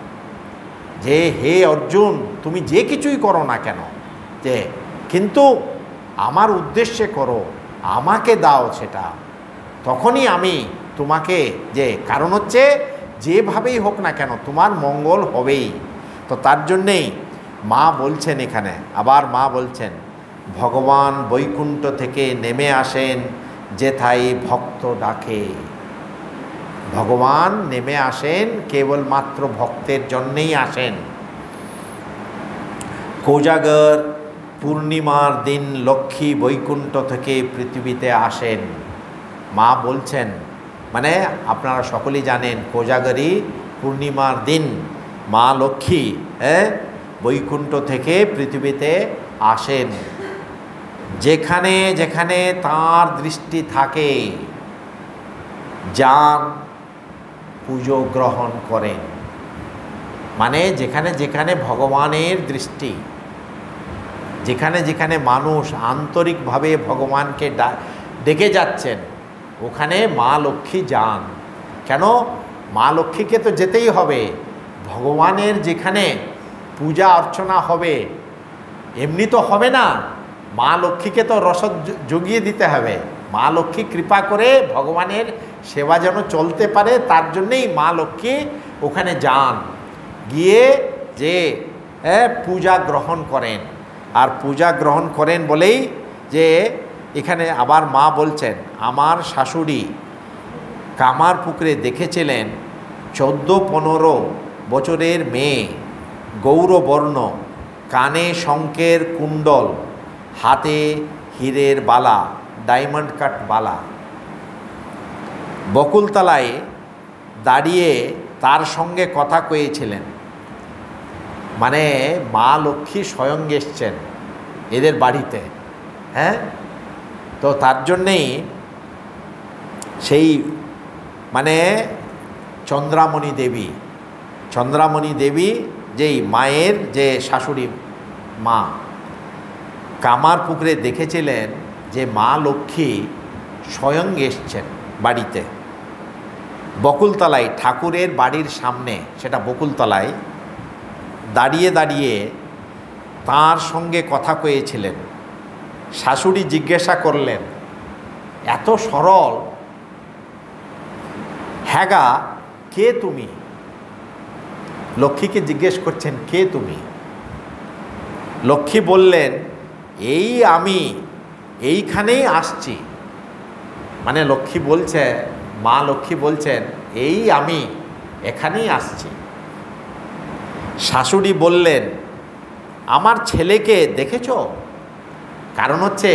যে হে অর্জুন, তুমি যে কিছুই করো না কেন, যে কিন্তু আমার উদ্দেশ্যে করো, আমাকে দাও সেটা, তখনই আমি তোমাকে, যে কারণ হচ্ছে যেভাবেই হোক না কেন তোমার মঙ্গল হবেই। তো তার জন্যেই মা বলছেন, এখানে আবার মা বলছেন, ভগবান বৈকুণ্ঠ থেকে নেমে আসেন যেথায় ভক্ত ডাকে। ভগবান নেমে আসেন কেবলমাত্র ভক্তের জন্যেই আসেন। কোজাগর পূর্ণিমার দিন লক্ষ্মী বৈকুণ্ঠ থেকে পৃথিবীতে আসেন। মা বলছেন, মানে আপনারা সকলেই জানেন কোজাগরী পূর্ণিমার দিন মা লক্ষ্মী বৈকুণ্ঠ থেকে পৃথিবীতে আসেন। যেখানে যেখানে তার দৃষ্টি থাকে যান পুজো গ্রহণ করেন। মানে যেখানে যেখানে ভগবানের দৃষ্টি, যেখানে যেখানে মানুষ আন্তরিকভাবে ভগবানকে ডেকে যাচ্ছেন, ওখানে মা লক্ষ্মী যান। কেন? মা লক্ষ্মীকে তো যেতেই হবে। ভগবানের যেখানে পূজা অর্চনা হবে, এমনি তো হবে না, মা লক্ষ্মীকে তো রসদ জুগিয়ে দিতে হবে। মা লক্ষ্মী কৃপা করে ভগবানের সেবা যেন চলতে পারে, তার জন্যেই মা লক্ষ্মী ওখানে যান, গিয়ে যে পূজা গ্রহণ করেন। আর পূজা গ্রহণ করেন বলেই যে এখানে আবার মা বলছেন, আমার শাশুড়ি কামারপুকুরে দেখেছিলেন 14-15 বছরের মেয়ে, গৌরবর্ণ, কানে শঙ্কের কুণ্ডল, হাতে হীরের বালা, ডায়মন্ড কাট বালা, বকুলতলায় দাঁড়িয়ে তার সঙ্গে কথা কয়েছিলেন। মানে মা লক্ষ্মী স্বয়ং এসছেন এদের বাড়িতে। তো তার জন্যেই সেই মানে চন্দ্রামণি দেবী যেই মায়ের যে শাশুড়ি মা, কামারপুকুরে দেখেছিলেন যে মা লক্ষ্মী স্বয়ং এসছেন বাড়িতে। বকুলতলায়, ঠাকুরের বাড়ির সামনে, সেটা বকুলতলায় দাঁড়িয়ে দাঁড়িয়ে তার সঙ্গে কথা কয়েছিলেন। শাশুড়ি জিজ্ঞাসা করলেন, এত সরল, হ্যাঁ গা, কে তুমি? লক্ষ্মীকে জিজ্ঞেস করছেন, কে তুমি? লক্ষ্মী বললেন, এই আমি এইখানেই আসছি। মানে লক্ষ্মী বলছে, মা লক্ষ্মী বলছেন, এই আমি এখানেই আসছি। শাশুড়ি বললেন, আমার ছেলেকে দেখেছ? কারণ হচ্ছে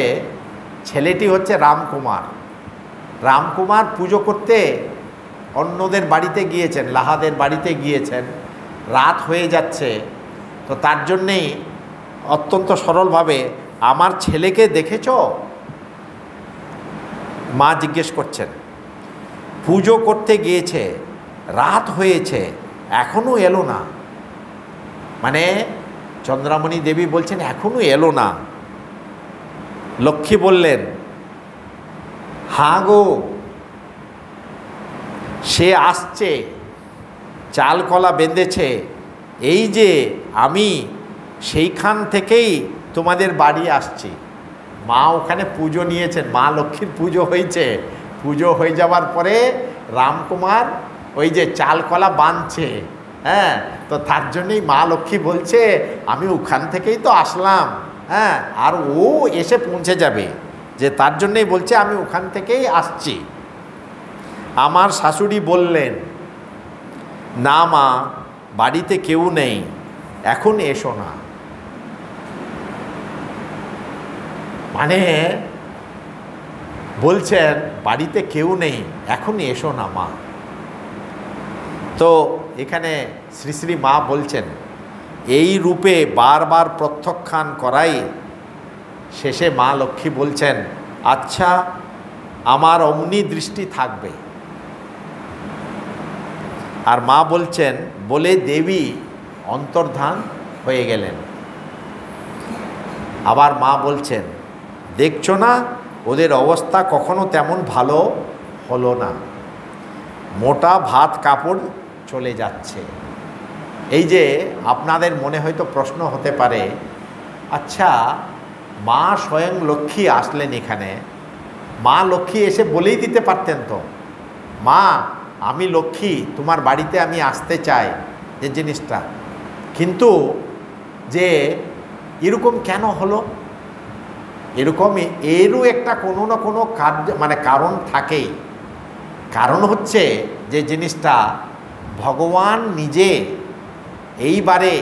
ছেলেটি হচ্ছে রামকুমার। রামকুমার পুজো করতে অন্যদের বাড়িতে গিয়েছেন, লাহাদের বাড়িতে গিয়েছেন, রাত হয়ে যাচ্ছে। তো তার জন্যেই অত্যন্ত সরলভাবে, আমার ছেলেকে দেখেছ? মা জিজ্ঞেস করছেন। পুজো করতে গিয়েছে, রাত হয়েছে, এখনও এলো না। মানে চন্দ্রামণি দেবী বলছেন, এখনও এলো না। লক্ষ্মী বললেন, হ্যাঁ গো, সে আসছে, চাল কলা বেঁধেছে, এই যে আমি সেইখান থেকেই তোমাদের বাড়ি আসছি। মা ওখানে পুজো নিয়েছেন, মা লক্ষ্মীর পুজো হয়েছে। পুজো হয়ে যাওয়ার পরে রামকুমার ওই যে চাল কলা বাঁধছে, তো তার জন্যই মা লক্ষ্মী বলছে, আমি ওখান থেকেই তো আসলাম, আর ও এসে পৌঁছে যাবে, যে তার জন্যই বলছে আমি ওখান থেকেই আসছি। আমার শাশুড়ি বললেন, না মা, বাড়িতে কেউ নেই, এখন এসো না। মানে বলছেন বাড়িতে কেউ নেই, এখন এসো না মা। তো এখানে শ্রী শ্রী মা বলছেন, এই রূপে বারবার প্রত্যাখ্যান করাই শেষে মা লক্ষ্মী বলছেন, আচ্ছা, আমার অমনি দৃষ্টি থাকবে। আর মা বলছেন, বলে দেবী অন্তর্ধান হয়ে গেলেন। আবার মা বলছেন, দেখছো না, ওদের অবস্থা কখনো তেমন ভালো হলো না, মোটা ভাত কাপড় চলে যাচ্ছে। এই যে আপনাদের মনে হয়তো প্রশ্ন হতে পারে, আচ্ছা, মা স্বয়ং লক্ষ্মী আসলেন এখানে, মা লক্ষ্মী এসে বলেই দিতে পারতেন তো মা আমি লক্ষ্মী, তোমার বাড়িতে আমি আসতে চাই, যে জিনিসটা, কিন্তু যে এরকম কেন হলো, এরকম এরও একটা কোনো না কোনো কার্য মানে কারণ থাকেই। কারণ হচ্ছে যে জিনিসটা ভগবান নিজে এইবারে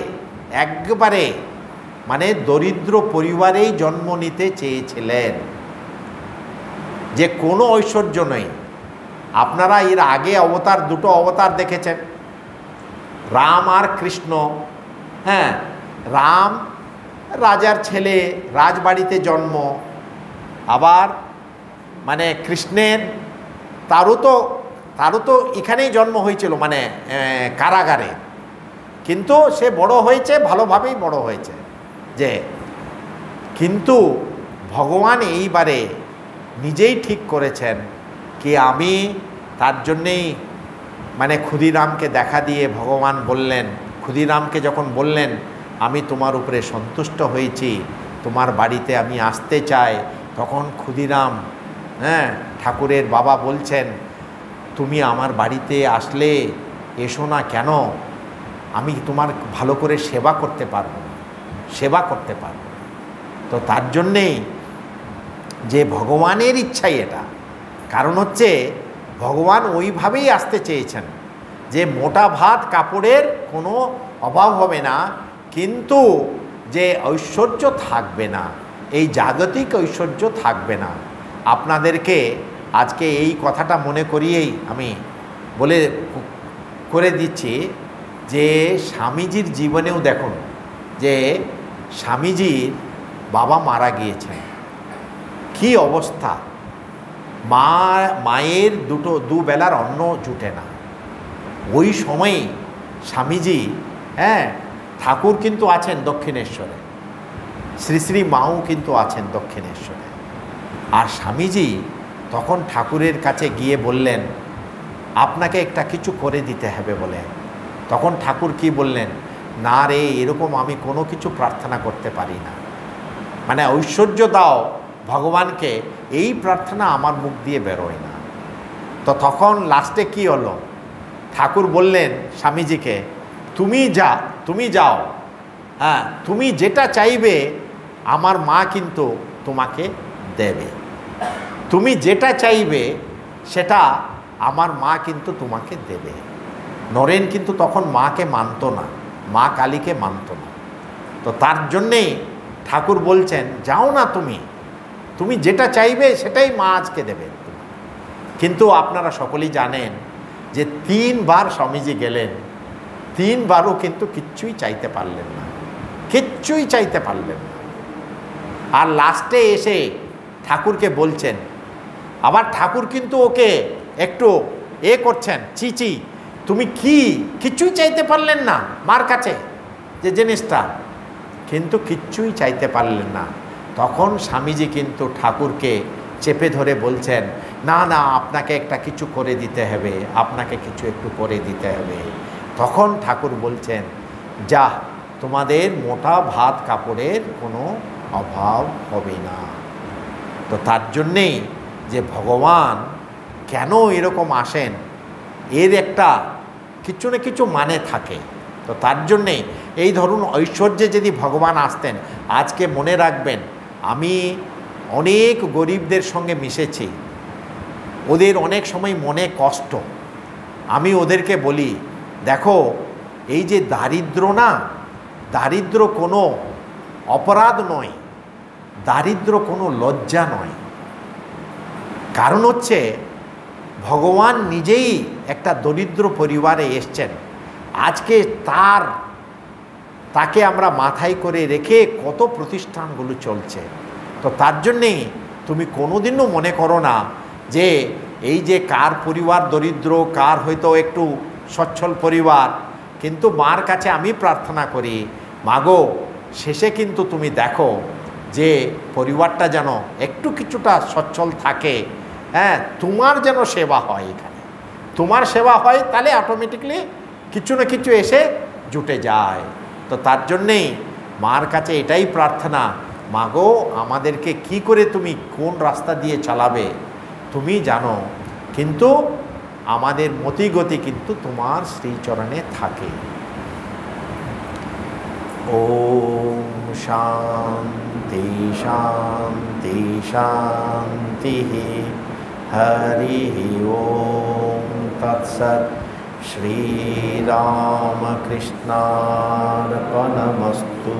একবারে মানে দরিদ্র পরিবারেই জন্ম নিতে চেয়েছিলেন, যে কোনো ঐশ্বর্য নেই। আপনারা এর আগে অবতার, দুটো অবতার দেখেছেন, রাম আর কৃষ্ণ। হ্যাঁ, রাম রাজার ছেলে, রাজবাড়িতে জন্ম, আবার মানে কৃষ্ণের তারও তো এখানেই জন্ম হয়েছিল, মানে কারাগারে, কিন্তু সে বড় হয়েছে, ভালোভাবেই বড় হয়েছে। যে কিন্তু ভগবান এইবারে নিজেই ঠিক করেছেন কি আমি তার জন্যেই মানে ক্ষুদিরামকে দেখা দিয়ে ভগবান বললেন, ক্ষুদিরামকে যখন বললেন আমি তোমার উপরে সন্তুষ্ট হয়েছি, তোমার বাড়িতে আমি আসতে চাই, তখন ক্ষুদিরাম ঠাকুরের বাবা বলছেন তুমি আমার বাড়িতে আসলে এসো না কেন, আমি তোমার ভালো করে সেবা করতে পারবো না, সেবা করতে পারবো। তো তার জন্যেই যে ভগবানের ইচ্ছাই এটা, কারণ হচ্ছে ভগবান ওইভাবেই আসতে চেয়েছেন যে মোটা ভাত কাপড়ের কোনো অভাব হবে না, কিন্তু যে ঐশ্বর্য থাকবে না, এই জাগতিক ঐশ্বর্য থাকবে না। আপনাদেরকে আজকে এই কথাটা মনে করিয়েই আমি বলে করে দিচ্ছি যে স্বামীজির জীবনেও দেখুন যে স্বামীজির বাবা মারা গিয়েছেন, কি অবস্থা, মায়ের দুবেলার অন্ন জুটে না। ওই সময়ে স্বামীজি ঠাকুর কিন্তু আছেন দক্ষিণেশ্বরে, শ্রী শ্রী মাও কিন্তু আছেন দক্ষিণেশ্বরে, আর স্বামীজি তখন ঠাকুরের কাছে গিয়ে বললেন আপনাকে একটা কিছু করে দিতে হবে বলে। তখন ঠাকুর কি বললেন, না রে, এরকম আমি কোনো কিছু প্রার্থনা করতে পারি না, মানে ঐশ্বর্য দাও ভগবানকে, এই প্রার্থনা আমার মুখ দিয়ে বেরোয় না। তো তখন লাস্টে কি হলো, ঠাকুর বললেন স্বামীজিকে তুমি যাও, হ্যাঁ, তুমি যেটা চাইবে আমার মা কিন্তু তোমাকে দেবে, তুমি যেটা চাইবে সেটা আমার মা কিন্তু তোমাকে দেবে। নরেন কিন্তু তখন মাকে মানত না, মা কালীকে মানত না। তো তার জন্যেই ঠাকুর বলছেন যাও না, তুমি যেটা চাইবে সেটাই মা আজকে দেবে। কিন্তু আপনারা সকলেই জানেন যে 3 বার স্বামীজি গেলেন, 3 বারও কিন্তু কিচ্ছুই চাইতে পারলেন না, কিচ্ছুই চাইতে পারলেন না। আর লাস্টে এসে ঠাকুরকে বলছেন, আবার ঠাকুর কিন্তু ওকে একটু করছেন, চিচি তুমি কিচ্ছুই চাইতে পারলেন না মার কাছে, যে জিনিসটা, কিন্তু কিচ্ছুই চাইতে পারলেন না। তখন স্বামীজি কিন্তু ঠাকুরকে চেপে ধরে বলছেন, না না, আপনাকে একটা কিছু করে দিতে হবে, আপনাকে কিছু একটু করে দিতে হবে। তখন ঠাকুর বলছেন, যা, তোমাদের মোটা ভাত কাপড়ের কোনো অভাব হবে না। তো তার জন্যেই যে ভগবান কেন এরকম আসেন, এর একটা কিছু না কিছু মানে থাকে। তো তার জন্যেই এই ধরুন ঐশ্বর্যে যদি ভগবান আসতেন, আজকে মনে রাখবেন আমি অনেক গরিবদের সঙ্গে মিশেছি, ওদের অনেক সময় মনে কষ্ট, আমি ওদেরকে বলি দেখো এই যে দারিদ্র না, দারিদ্র কোনো অপরাধ নয়, দারিদ্র কোনো লজ্জা নয়। কারণ হচ্ছে ভগবান নিজেই একটা দরিদ্র পরিবারে এসছেন, আজকে তাকে আমরা মাথায় করে রেখে কত প্রতিষ্ঠানগুলো চলছে। তো তার জন্যেই তুমি কোনোদিনও মনে করো না যে এই যে কার পরিবার দরিদ্র, কার হয়তো একটু সচ্ছল পরিবার, কিন্তু মার কাছে আমি প্রার্থনা করি, মাগো শেষে কিন্তু তুমি দেখো যে পরিবারটা যেন একটু কিছুটা সচ্ছল থাকে, হ্যাঁ, তোমার যেন সেবা হয়, এখানে তোমার সেবা হয়, তাহলে অটোমেটিকলি কিছু না কিছু এসে জুটে যায়। তো তার জন্যেই মার কাছে এটাই প্রার্থনা, মাগো আমাদেরকে কি করে তুমি কোন রাস্তা দিয়ে চালাবে তুমি জানো, কিন্তু আমাদের মতিগতি কিন্তু তোমার শ্রীচরণে থাকে। ওম শান্তি শান্তি শান্তি। হরি ওম তৎসৎ। শ্রীরামকৃষ্ণার্পণমস্তু।